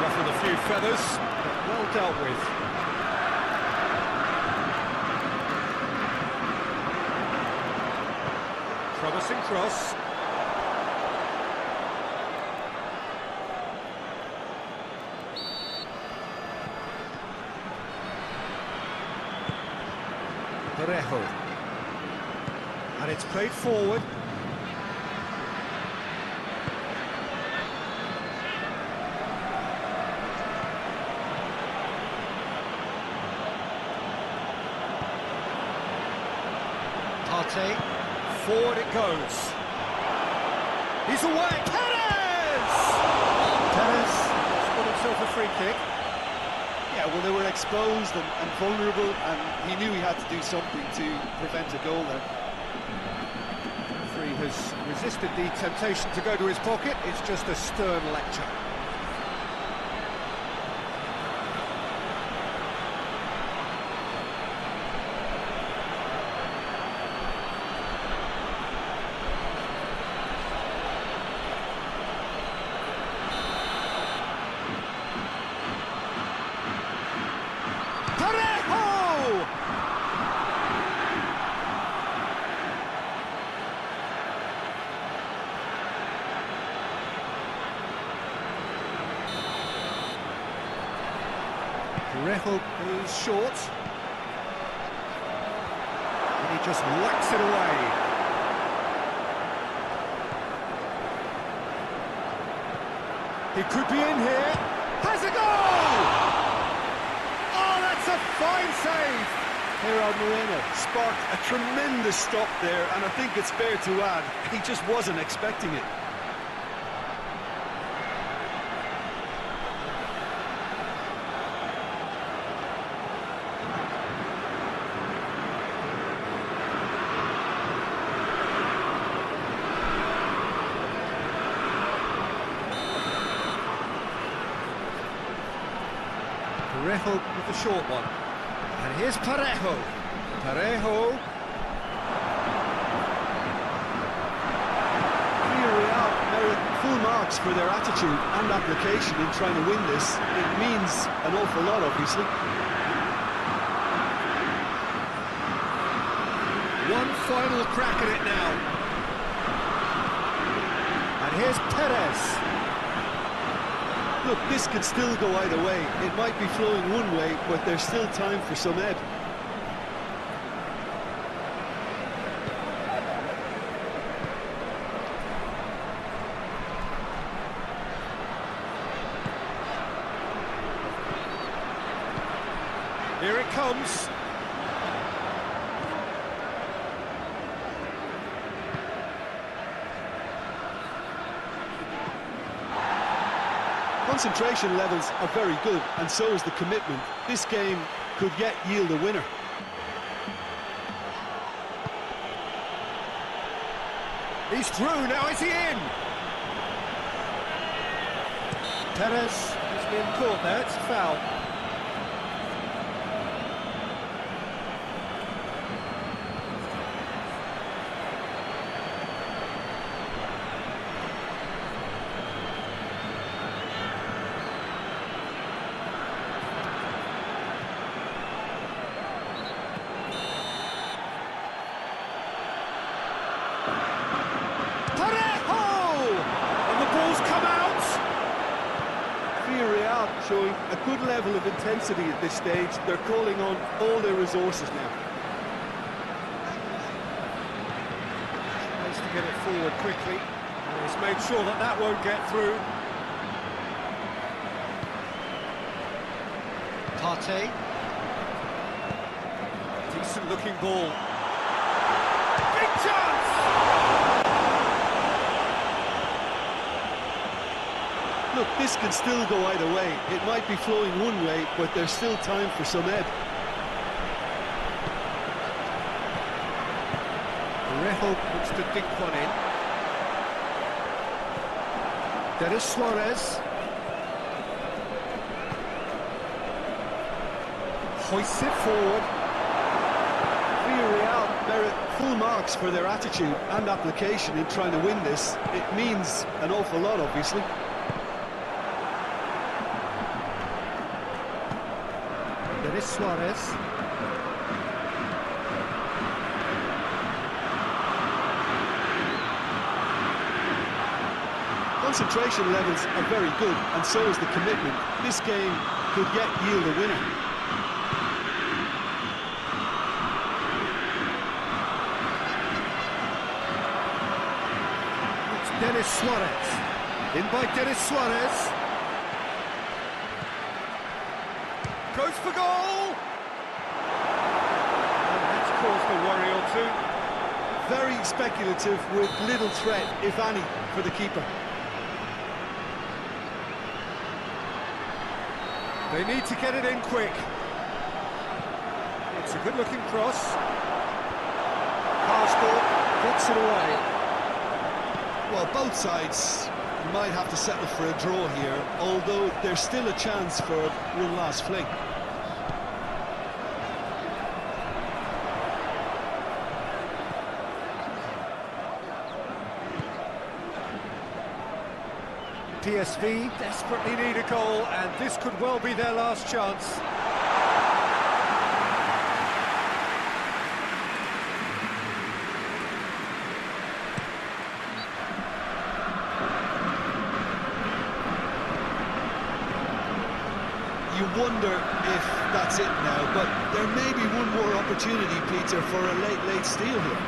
Ruffled a few feathers, but well dealt with. Promising cross. Parejo. And it's played forward. Partey, forward it goes. He's away. Perez! Perez scored himself a free kick. Yeah, well, they were exposed and vulnerable, and he knew he had to do something to prevent a goal there. The referee has resisted the temptation to go to his pocket. It's just a stern lecture. Parejo is short. And he just whacks it away. He could be in here. Has a goal! Oh, that's a fine save. Gerard Moreno sparked a tremendous stop there, and I think it's fair to add, he just wasn't expecting it. Parejo with the short one. And here's Parejo. Parejo. Villarreal merit full marks for their attitude and application in trying to win this. It means an awful lot, obviously. One final crack at it now. And here's Perez. Look, this could still go either way. It might be flowing one way, but there's still time for some ebb. Here it comes. Concentration levels are very good, and so is the commitment. This game could yet yield a winner. He's through, now is he in? Perez is being caught there, it's a foul. Villarreal showing a good level of intensity at this stage. They're calling on all their resources now. Nice to get it forward quickly. And he's made sure that that won't get through. Partey. Decent looking ball. Big chance! Look, this can still go either way. It might be flowing one way, but there's still time for some ebb. Parejo looks to dink one in. Denis Suarez. Hoists it forward. Villarreal merit full marks for their attitude and application in trying to win this. It means an awful lot, obviously. Denis Suarez. Concentration levels are very good, and so is the commitment. This game could yet yield a winner. It's Denis Suarez. In by Denis Suarez. Goes for goal! And that's caused a worry or two. Very speculative with little threat, if any, for the keeper. They need to get it in quick. It's a good-looking cross. Parscourt puts it away. Well, both sides might have to settle for a draw here, although there's still a chance for one last fling. PSV desperately need a goal, and this could well be their last chance. You wonder if that's it now, but there may be one more opportunity, Peter, for a late steal here.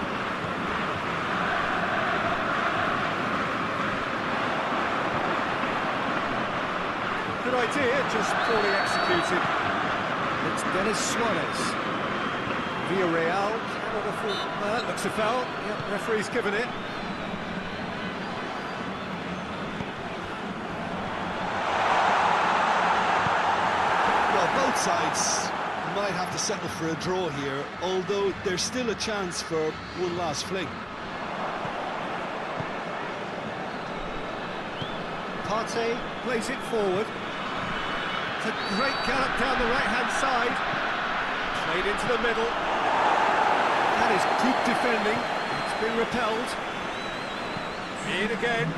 good idea, just poorly executed. It's Denis Suarez. Villarreal cannot afford... that looks a foul. Yep, referee's given it. Well, both sides might have to settle for a draw here, although there's still a chance for one last fling. Partey plays it forward. It's a great gallop down the right-hand side. Played into the middle. That is good defending. It's been repelled. In again.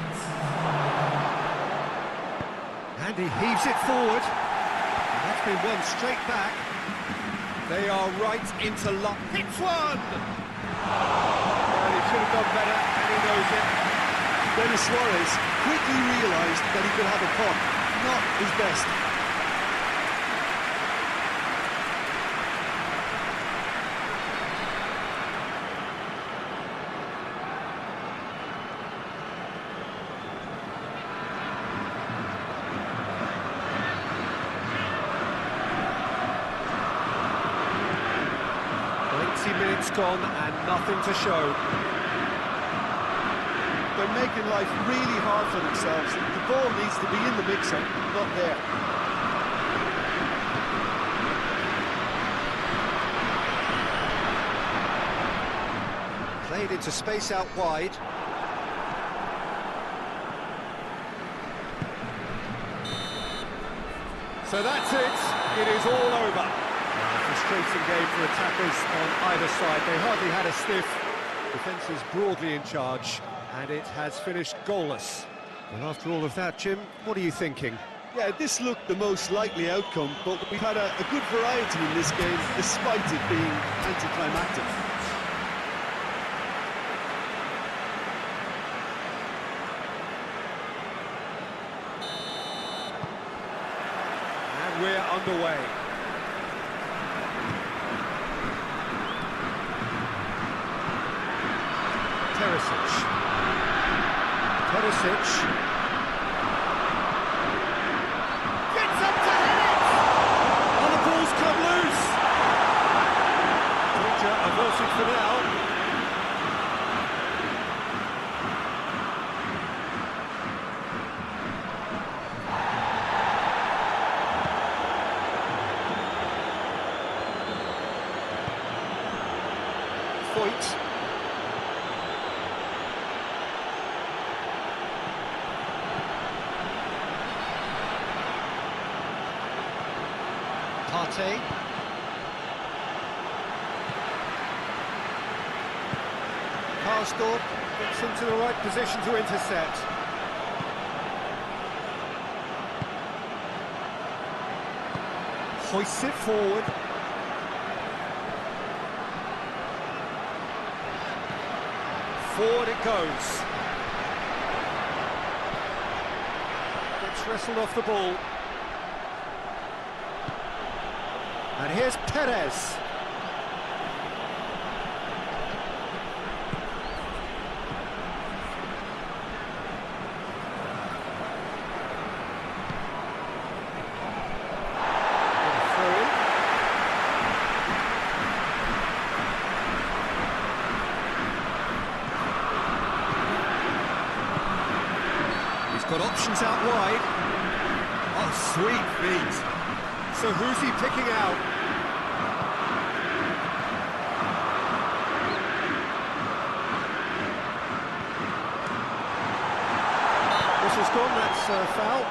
And he heaves it forward. And that's been won straight back. They are right into luck. Hits one! Well, he should have done better, and he knows it. Denis Suarez quickly realised that he could have a pop. Not his best. Minutes gone and nothing to show. They're making life really hard for themselves. The ball needs to be in the mixer, not there. Played into space out wide. So that's it. It is all over. Frustrating game for attackers on either side. They hardly had a sniff. Defence is broadly in charge, and it has finished goalless. Well, after all of that, Jim, what are you thinking? Yeah, this looked the most likely outcome, but we've had a good variety in this game, despite it being anticlimactic. And we're underway. Perisic. Gets up to hit it! And the ball's come loose! Danger averted for now. Foyt. Partey. Karsdorp gets into the right position to intercept. Hoists it forward. Forward it goes. Gets wrestled off the ball. And here's Perez. He's got options out wide. Oh, sweet feet. So who's he picking out? Whistle's gone, that's a foul.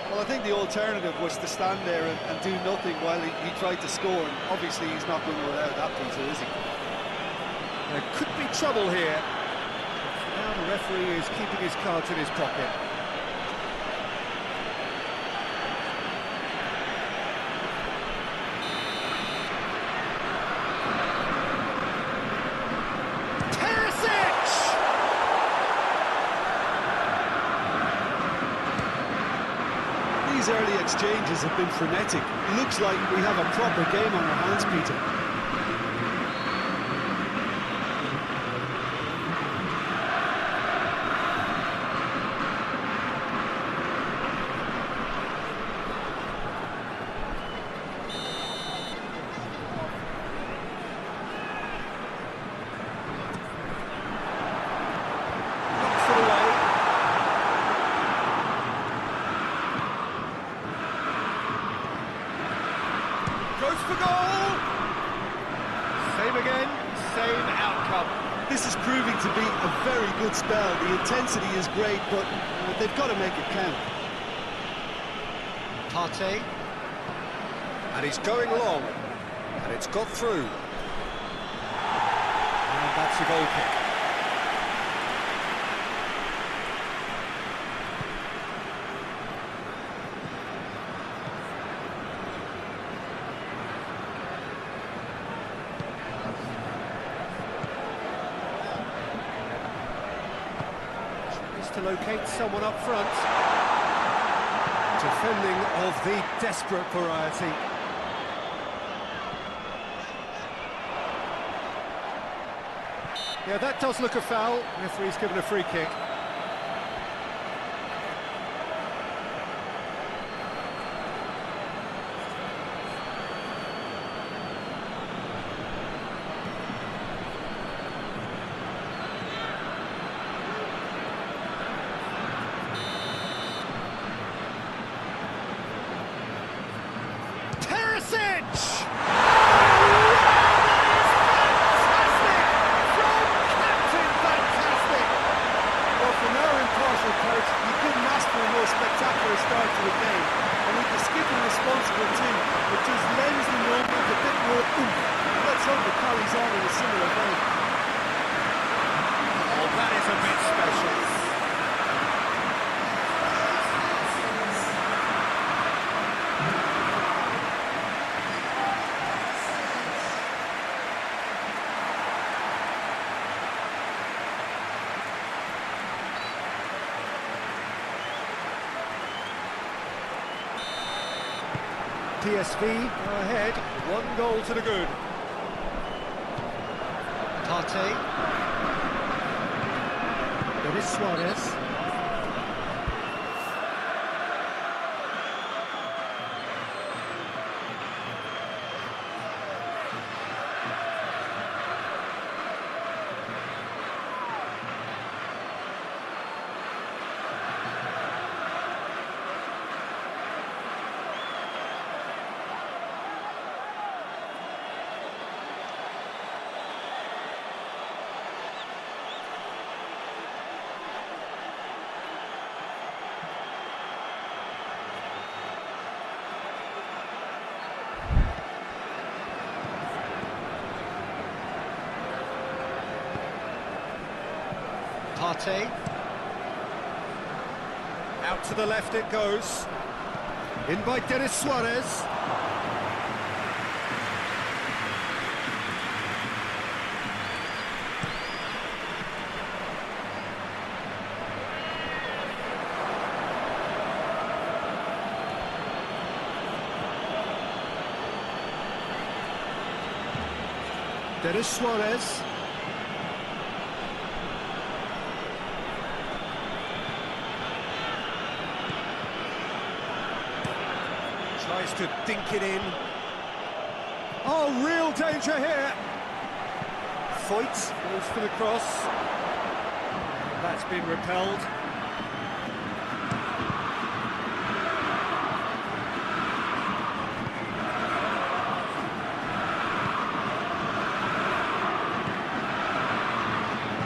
Well, I think the alternative was to stand there and do nothing while he tried to score, and obviously he's not going to allow that, Peter, is he? There could be trouble here. Now the referee is keeping his cards in his pocket. These early exchanges have been frenetic. Looks like we have a proper game on our hands, Peter. goes for goal! Same again, same outcome. This is proving to be a very good spell. The intensity is great, but they've got to make it count. Partey. And he's going long. And it's got through. And that's a goal kick. To locate someone up front. Defending of the desperate variety. Yeah, that does look a foul. Referee's given a free kick. Spectacular start to the game, and with the skipper responsible too, it just lends the moment a bit more oomph. Let's hope it carries on in a similar vein. Oh, that is a bit special. PSV are ahead, 1 goal to the good. Partey. It is Suarez. Partey. Out to the left it goes. In by Denis Suarez. Denis Suarez. Tries to dink it in. Oh, real danger here. Foyt goes for the cross. That's been repelled.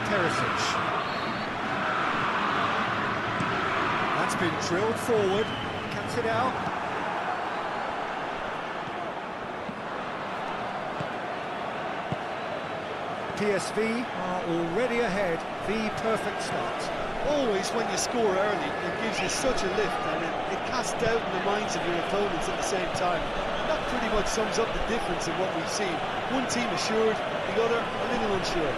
Perisic. That's been drilled forward. Cuts it out. PSV are already ahead, the perfect start. Always when you score early, it gives you such a lift, and it casts doubt in the minds of your opponents at the same time. That pretty much sums up the difference in what we've seen. One team assured, the other a little unsure.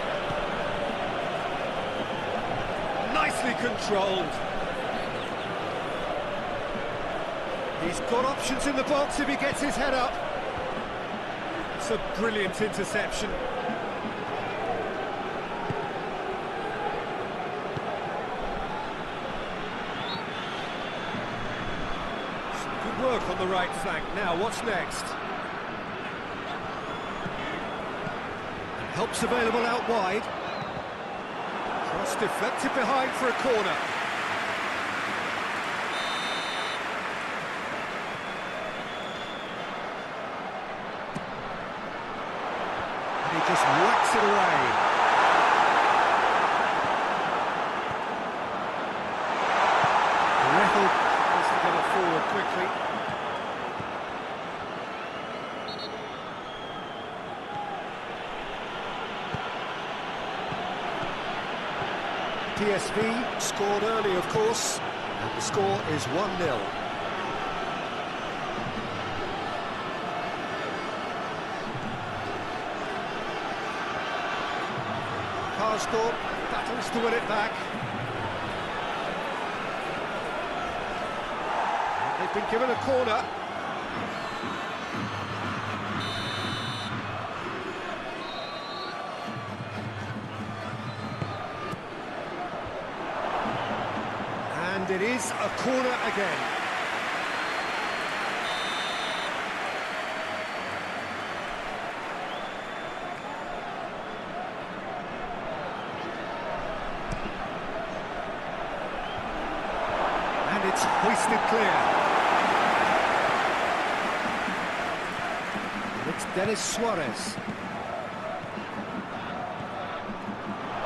Nicely controlled. He's got options in the box if he gets his head up. It's a brilliant interception. Work on the right flank. Now, what's next? And help's available out wide. Cross deflected behind for a corner. he just whacks it away. Villarreal has to get it forward quickly. PSV scored early, of course, and the score is 1-0. Karsdorp battles to win it back. And they've been given a corner. And it is a corner again. And it's hoisted clear. It's Denis Suarez.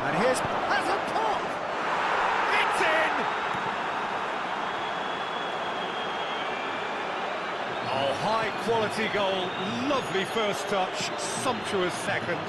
And here's has a pop! It's in! Oh, high-quality goal, lovely first touch, sumptuous second.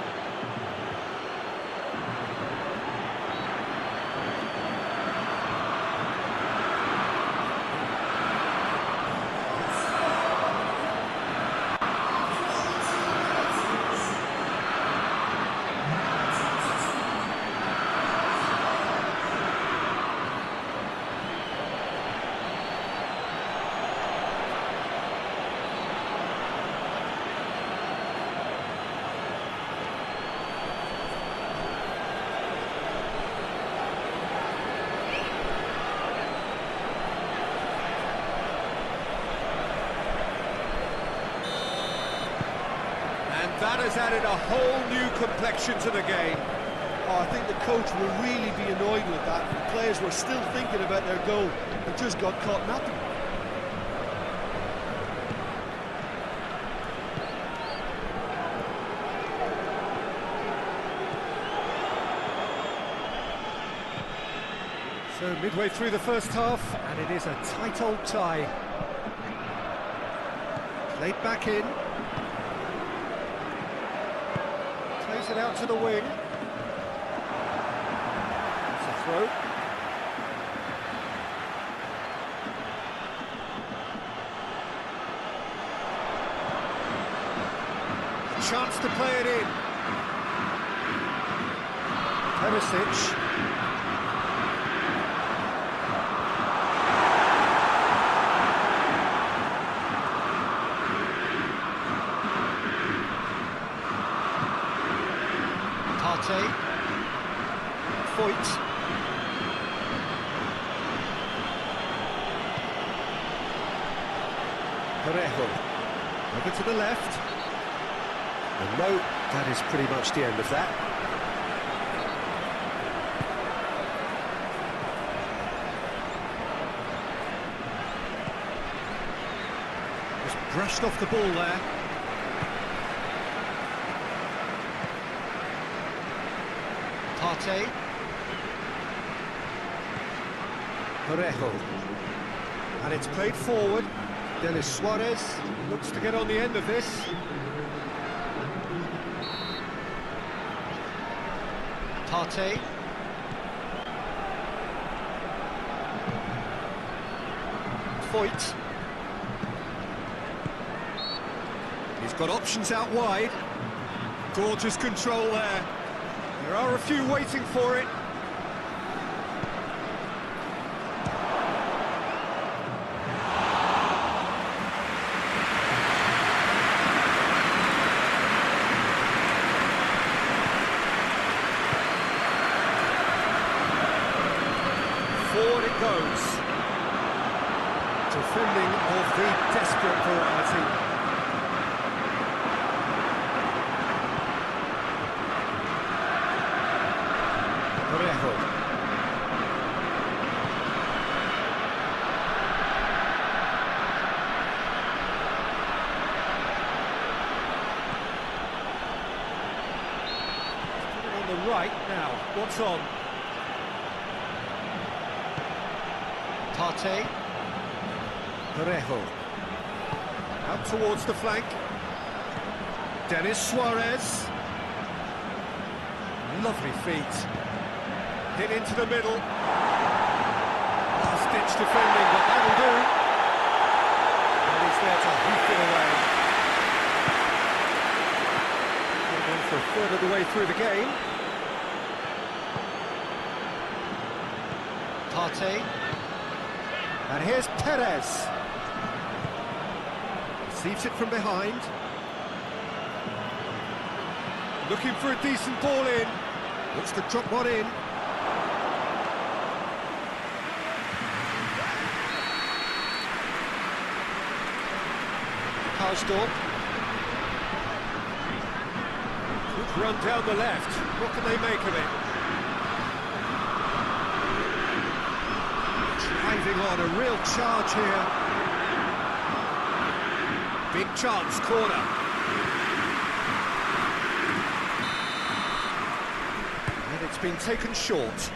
That has added a whole new complexion to the game. Oh, I think the coach will really be annoyed with that. The players were still thinking about their goal and just got caught napping. So midway through the first half, and it is a tight old tie. Played back in. Plays it out to the wing. It's a throw. A chance to play it in. Perisic. Foyt. Parejo. Over to the left. And no, that is pretty much the end of that. Just brushed off the ball there. Partey. Parejo. And it's played forward. Denis Suarez looks to get on the end of this. Partey. Foyt. He's got options out wide. Gorgeous control there. There are a few waiting for it. Forward it goes. Defending of the desperate variety. the right now. What's on? Partey. Parejo. Out towards the flank. Denis Suarez. Lovely feet. Hit into the middle. Last-ditch defending, but that'll do. And he's there to hoof it away. Going for a third of the way through the game. Partey. And here's Perez. Receives it from behind. Looking for a decent ball in. Looks to drop one in. Karsdorp. Good run down the left. What can they make of it? Driving on, a real charge here. Big chance, corner. And it's been taken short. It's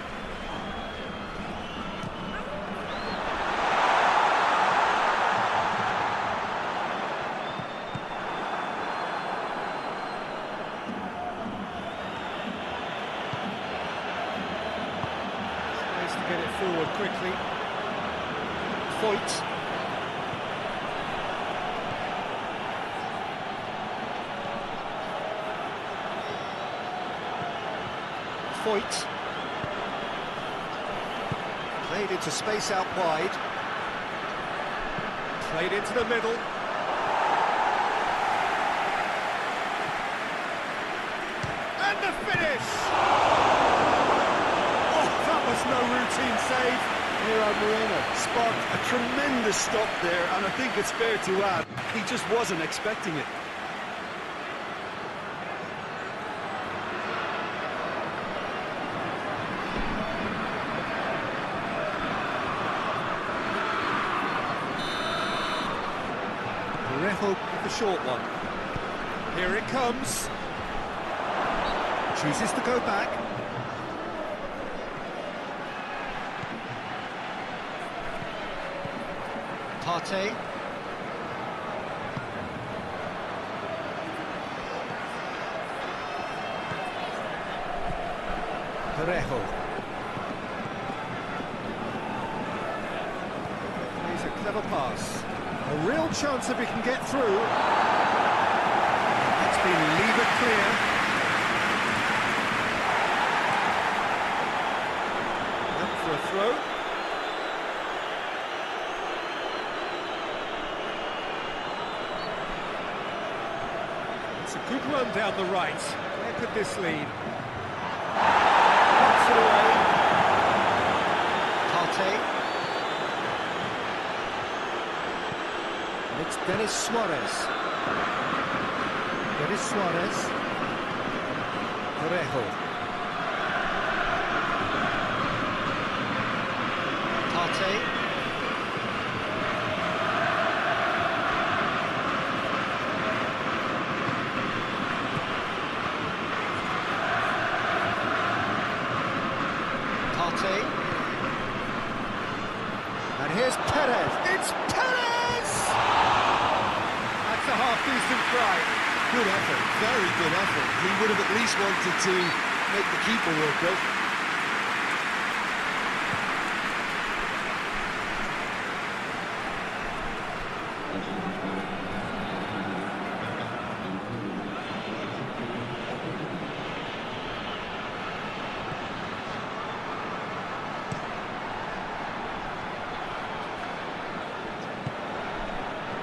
nice to get it forward quickly. Foyt. Foyt. Played into space out wide. Played into the middle. And the finish! Oh, that was no routine save. Miro Moreno sparked a tremendous stop there, and I think it's fair to add, he just wasn't expecting it. Parejo with the short one. Here it comes. Chooses to go back. Partey. Parejo. He's a clever pass. A real chance if he can get through. It's been levered clear. Up for a throw. It's a good run down the right. Where could this lead? Knocks it away. Partey. It's Denis Suarez. Denis Suarez. Parejo. Partey. Partey. And here's Perez. It's Perez! That's a half-decent try. Good effort, very good effort. He would have at least wanted to make the keeper work out.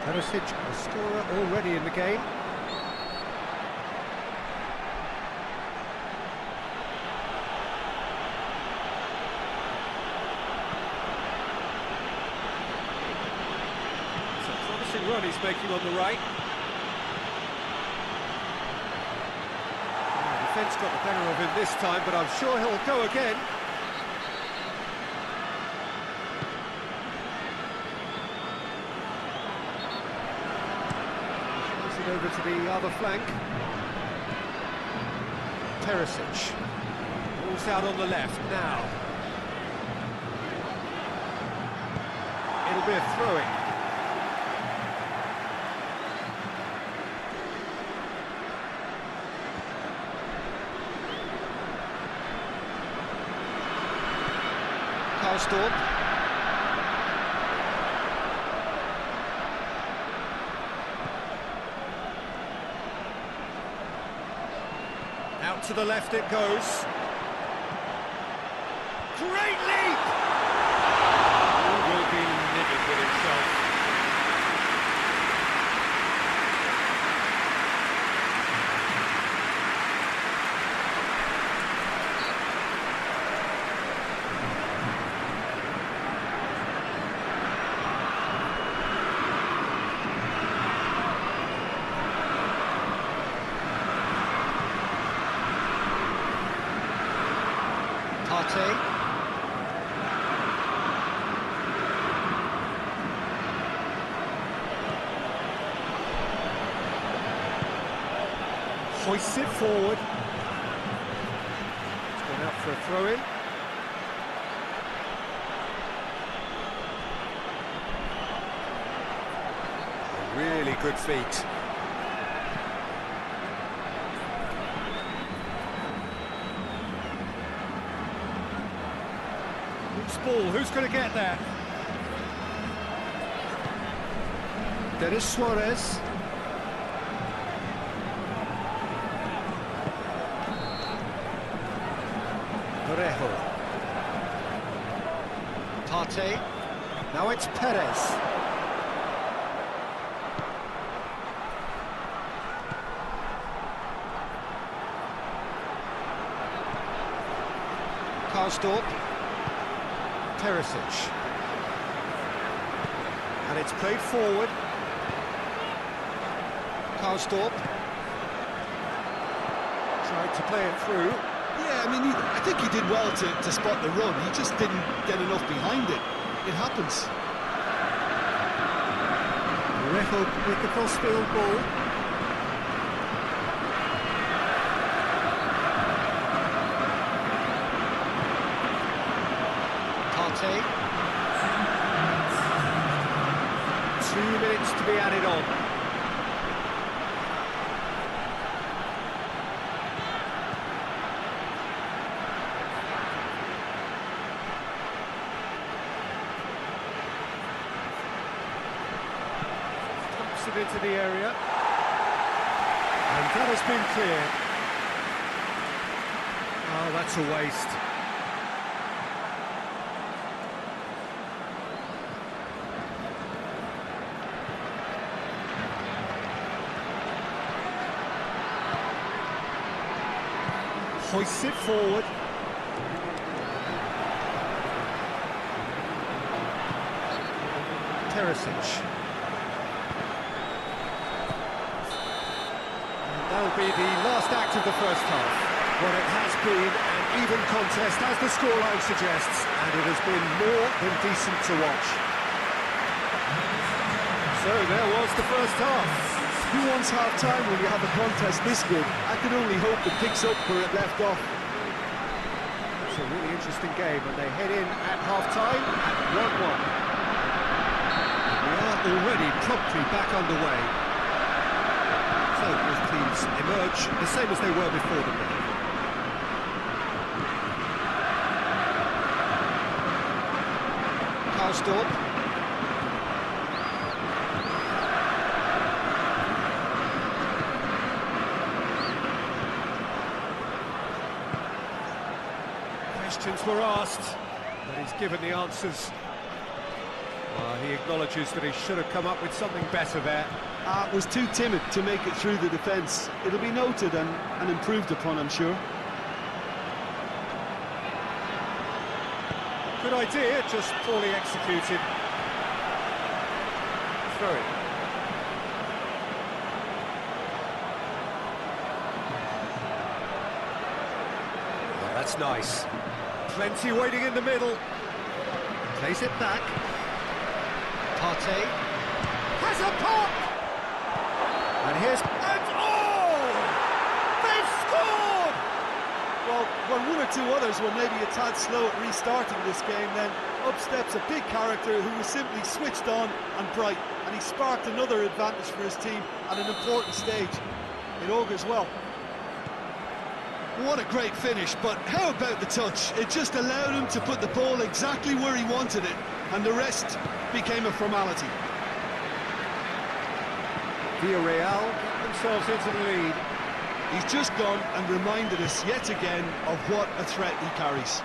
Perisic, the scorer already in the game. It's a promising run he's making on the right. The defence got the better of him this time, but I'm sure he'll go again. Over to the other flank. Perisic. Ball's out on the left now. It'll be a throw-in. Karsdorp. Out to the left it goes. Great leap! He will be livid with himself. Hoists it forward. It's gone out for a throw-in. Really good feet. Loose ball, who's going to get there? Denis Suarez. Partey. Now it's Perez. Karsdorp. Perisic. And it's played forward. Karsdorp. Tried to play it through. Yeah, I mean, I think he did well to spot the run. He just didn't get enough behind it. It happens. Reho with the crossfield ball. Partey. 2 minutes to be added on. It into the area, and that has been cleared. Oh, that's a waste. Hoists it forward. Perisic. That'll be the last act of the first half. Well, it has been an even contest, as the scoreline suggests, and it has been more than decent to watch. So there was the first half. Who wants half-time when you have a contest this good? I can only hope it picks up where it left off. It's a really interesting game, and they head in at half-time at 1-1. We are already promptly back underway. So both teams emerge the same as they were before the break. Karsdorp. Questions were asked, but he's given the answers. He acknowledges that he should have come up with something better there. Was too timid to make it through the defence. It'll be noted and improved upon, I'm sure. Good idea, just poorly executed. Throw it. Well, that's nice. Plenty waiting in the middle. Plays it back. Partey has a pop! And here's... And oh! They've scored! Well, one or two others were maybe a tad slow at restarting this game, then up steps a big character who was simply switched on and bright, and he sparked another advantage for his team at an important stage. It augurs well. What a great finish, but how about the touch? It just allowed him to put the ball exactly where he wanted it, and the rest became a formality. Villarreal get themselves into the lead. He's just gone and reminded us yet again of what a threat he carries.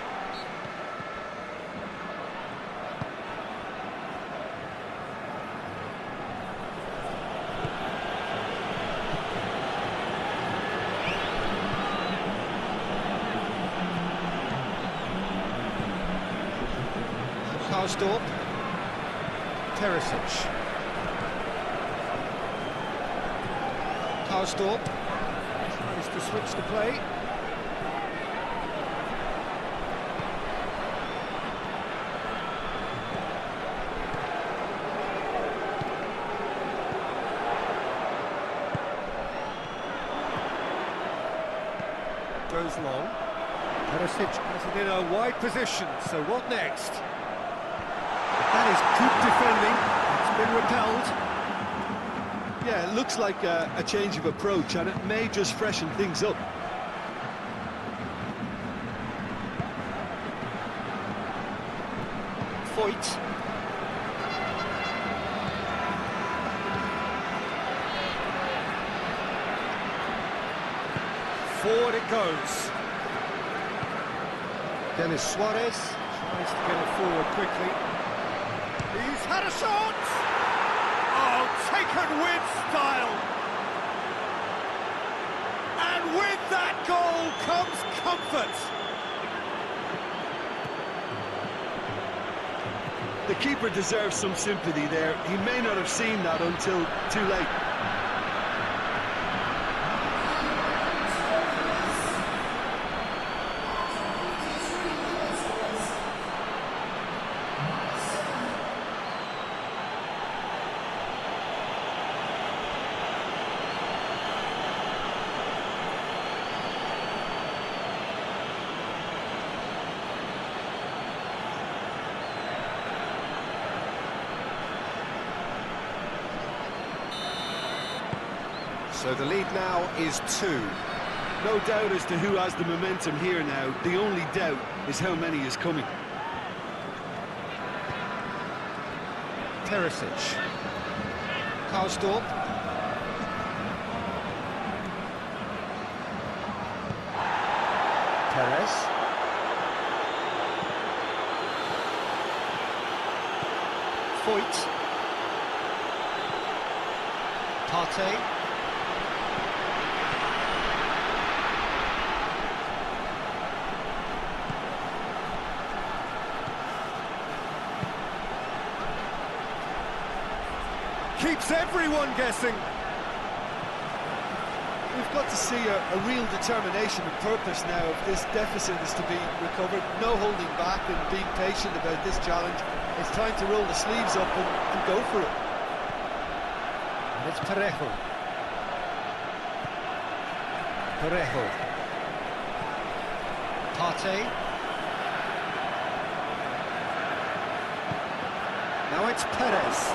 Karsdorp. Teresic. Karsdorp tries to switch the play. Goes long. Teresic has it in a wide position, so what next? That is good defending. It's been repelled. Yeah, it looks like a change of approach, and it may just freshen things up. Foyt. Forward it goes. Denis Suarez tries to get it forward quickly. He's had a shot! Oh, taken with style! And with that goal comes comfort! The keeper deserves some sympathy there. He may not have seen that until too late. So the lead now is 2. No doubt as to who has the momentum here now. The only doubt is how many is coming. Teresic. Karsdorp. Perez. Foyt. Partey. Keeps everyone guessing. We've got to see a real determination and purpose now if this deficit is to be recovered. No holding back and being patient about this challenge. It's time to roll the sleeves up and go for it. And it's Parejo. Parejo. Partey. Now it's Perez.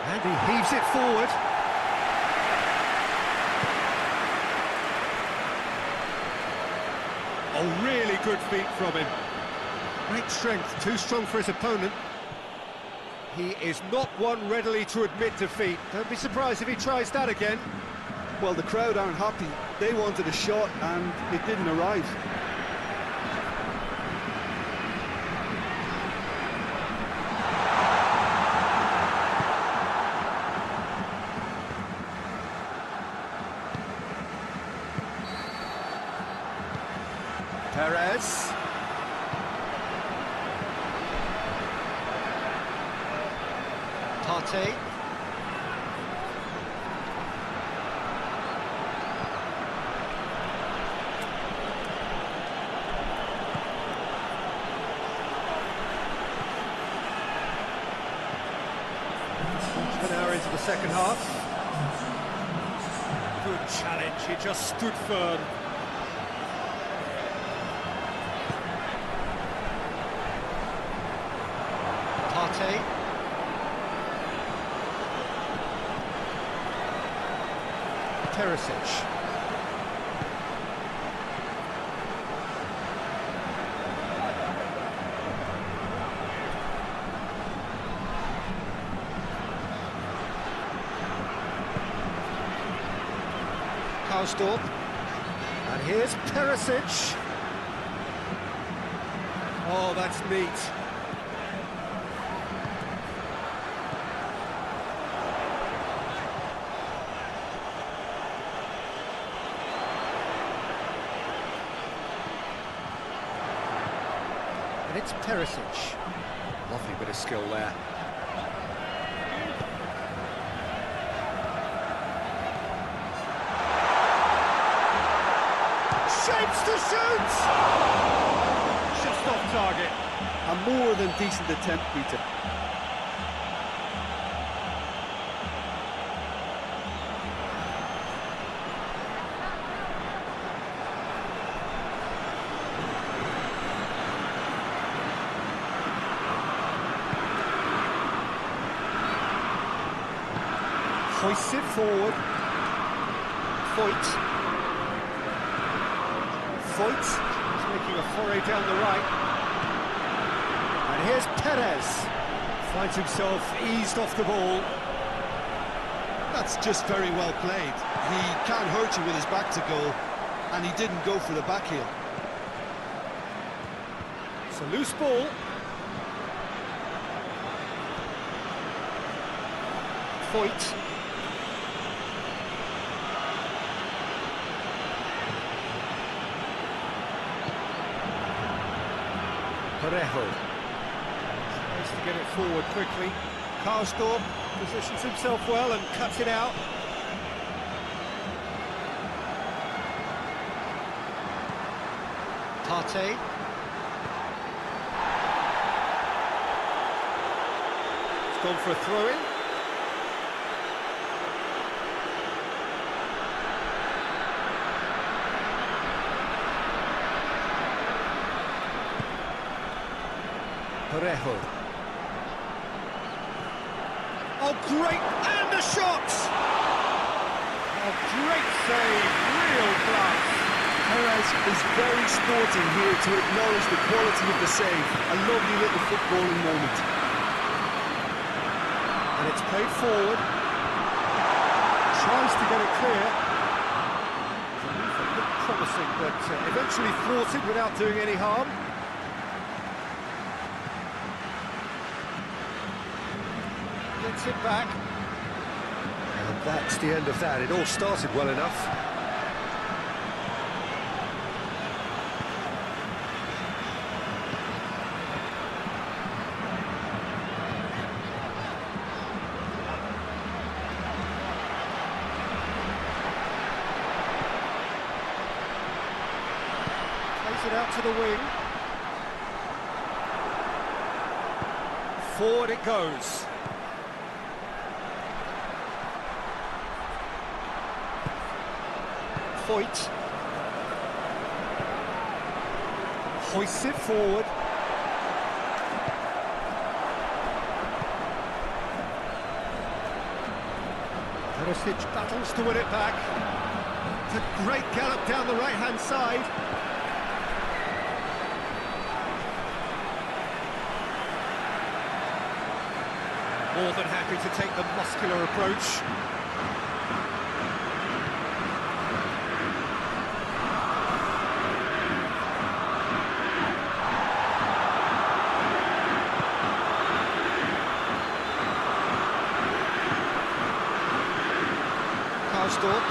And he heaves it forward. Oh, really good feet from him. Great strength, too strong for his opponent. He is not one readily to admit defeat. Don't be surprised if he tries that again. Well, the crowd aren't happy. They wanted a shot and it didn't arrive. Perez. Partey. An hour into the second half. Good challenge, he just stood firm. Partey. Perisic. Kausdorp. And here's Perisic. Oh, that's neat. And it's Perisic. Lovely bit of skill there. Shapes to shoot! Just off target. A more than decent attempt, Peter. Hoists it forward. Voigt. Voigt is making a foray down the right. And here's Perez. Finds himself eased off the ball. That's just very well played. He can't hurt you with his back to goal, and he didn't go for the back heel. It's a loose ball. Voigt. Parejo tries to get it forward quickly. Karsdorp positions himself well and cuts it out. Partey. It's gone for a throw-in. Parejo. Oh, great! And a shot! A great save, real class. Perez is very sporting here to acknowledge the quality of the save. A lovely little footballing moment. And it's played forward. Tries to get it clear. It looked promising, but eventually thwarted without doing any harm. Gets it back. And that's the end of that. It all started well enough. Plays it out to the wing. Forward it goes. Voigt hoists it forward. Perisic battles to win it back. It's a great gallop down the right-hand side. More than happy to take the muscular approach. Kausdorp.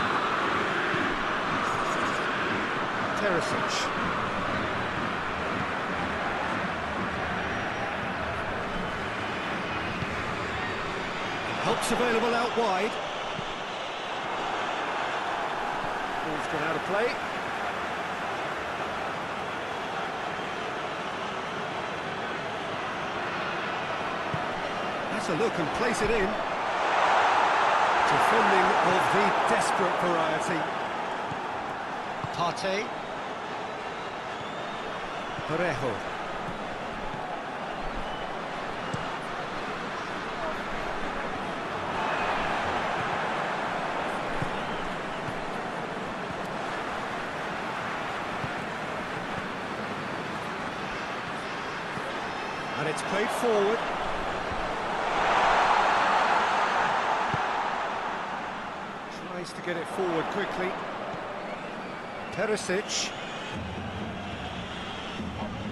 Perisic. Helps available out wide. Ball's gone out of play. That's a look and plays it in. Defending of the desperate variety. Partey. Parejo. it's played forward. Tries to get it forward quickly. Perisic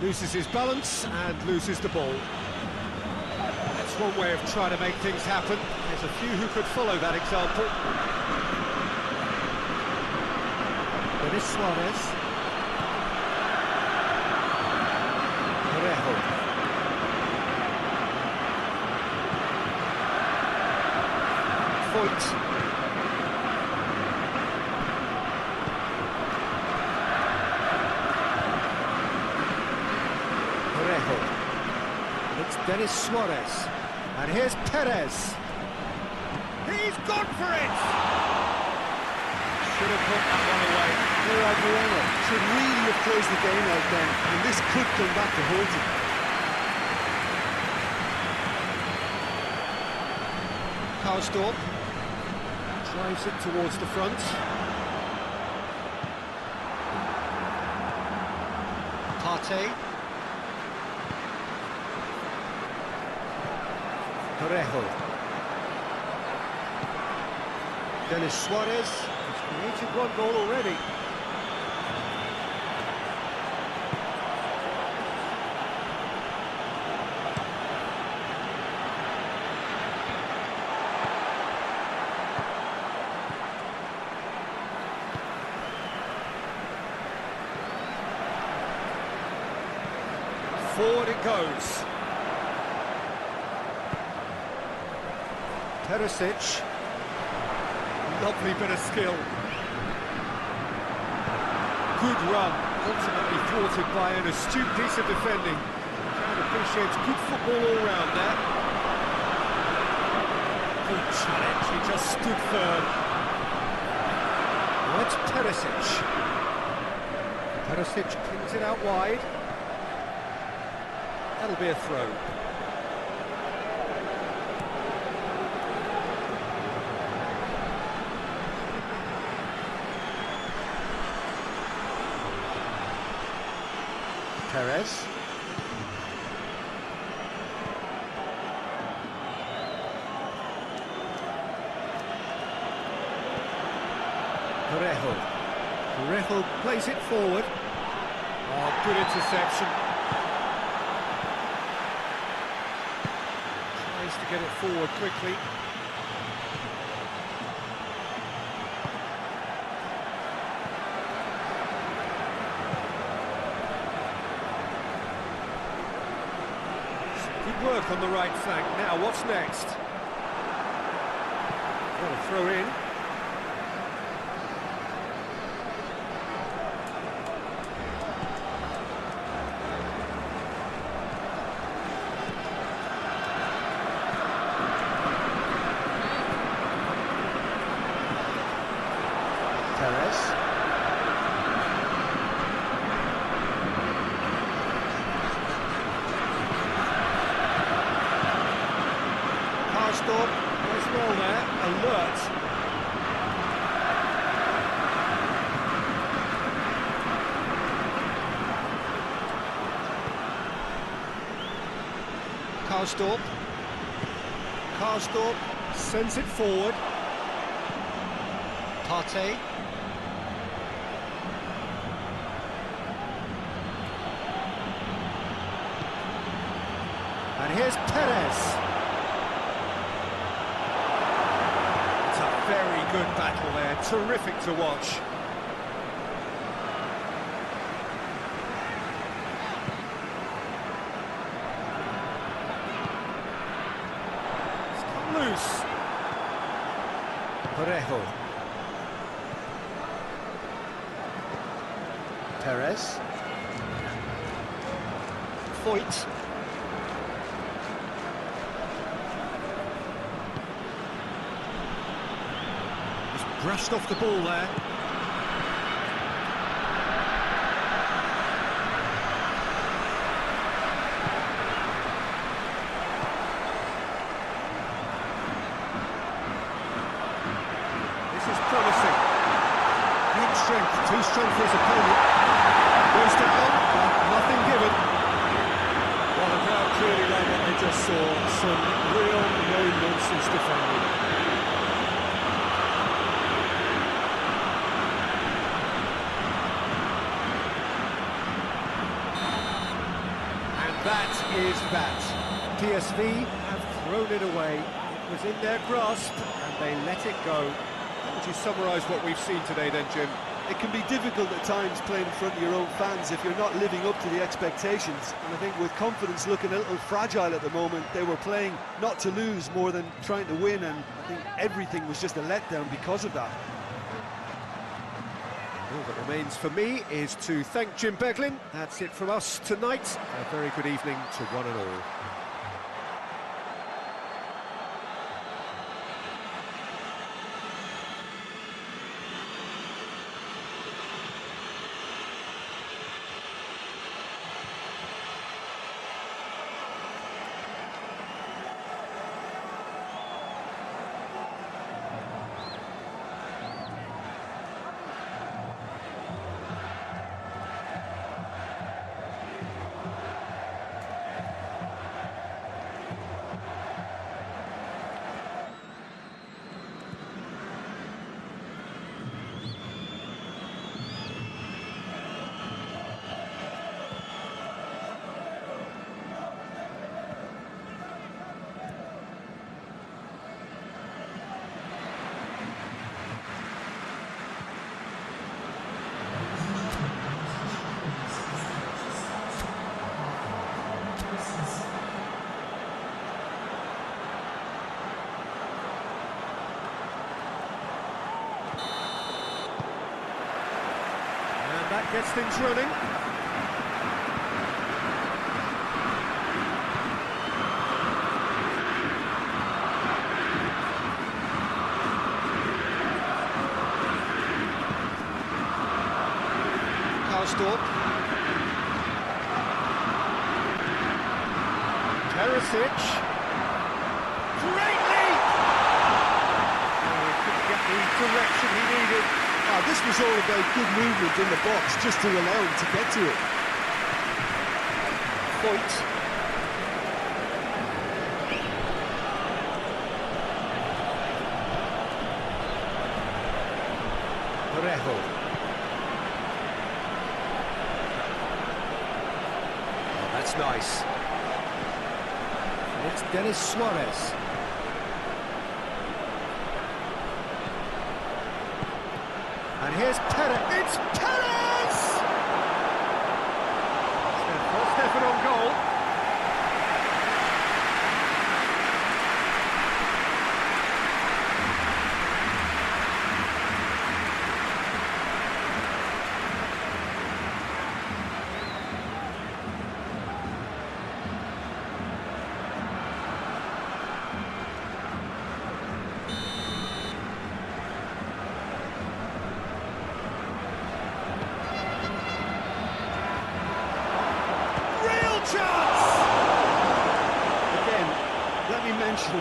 loses his balance and loses the ball. That's one way of trying to make things happen. There's a few who could follow that example. Denis Suarez. Parejo. Foyt. Parejo. It's Denis Suarez. And here's Perez. He's gone for it! Should have put that one away. Villarreal should really have closed the game out then, and this could come back to haunt him. Karsdorp drives it towards the front. Partey. Parejo. Denis Suarez has created one goal already. Forward it goes. Perisic. Lovely bit of skill. Good run, ultimately thwarted by an astute piece of defending. Crowd appreciates good football all round there. Good challenge, he just stood firm. Now it's Perisic. Perisic pins it out wide. That'll be a throw. Perez. Parejo. Parejo plays it forward. Oh, good interception. Tries to get it forward quickly. Good work on the right flank. Now, what's next? Got a throw in. Perez. Karsdorp as well there, alert. Karsdorp sends it forward. Partey. And here's Perez. It's a very good battle there, terrific to watch. It's come loose. Parejo. Perez. Foyt. Brushed off the ball there. This is promising. Great strength, too strong for his opponent. Goes down, but nothing given. Well, the crowd clearly just saw some real no-nonsense defending. And that is that. PSV have thrown it away. It was in their grasp, and they let it go. How would you summarise what we've seen today then, Jim? It can be difficult at times playing in front of your own fans if you're not living up to the expectations. And I think with confidence looking a little fragile at the moment, they were playing not to lose more than trying to win, and I think everything was just a letdown because of that. All that remains for me is to thank Jim Beglin. That's it from us tonight. A very good evening to one and all. That gets things running. Karsdorp. Perisic. Great leap! Oh, he couldn't get the direction he needed. This was all about good movement in the box, just to allow him to get to it. Point. Parejo. Oh, that's nice. And it's Denis Suarez. And here's Perez. It's Perez! Stefan on goal.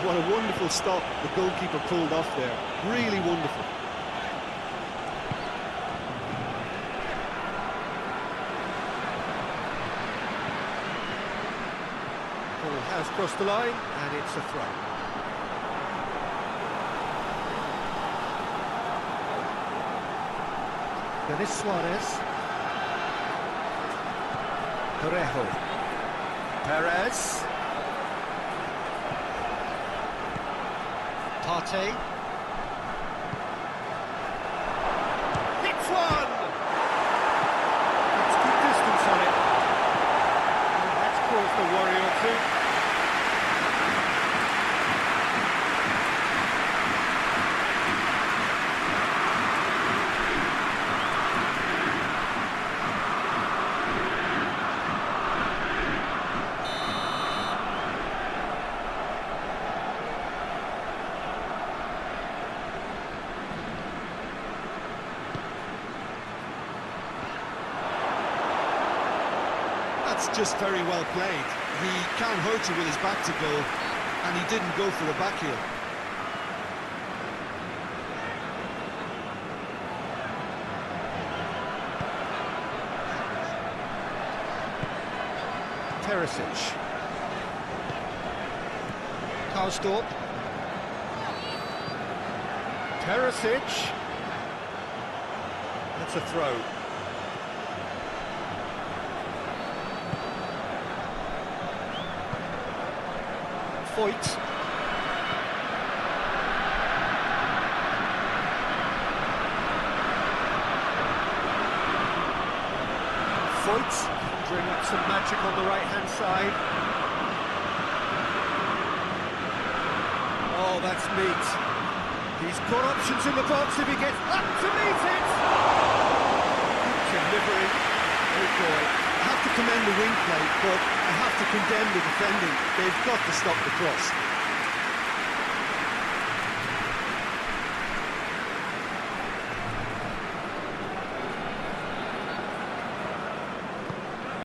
What a wonderful stop the goalkeeper pulled off there. Really wonderful. Ball has crossed the line, and it's a throw. Denis Suarez. Parejo. Perez. Partey. Hits one! Let's keep distance on it. And that's caused a worry or two. Just very well played. He can't hurt you with his back to goal, and he didn't go for the back heel. Perisic. Karsdorp. Perisic. That's a throw. Foyt. Foyt conjuring up some magic on the right-hand side. Oh, that's neat. He's got options in the box if he gets up to meet it. Good delivery. Oh boy. I have to commend the wing play, but I have to condemn the defending. They've got to stop the cross.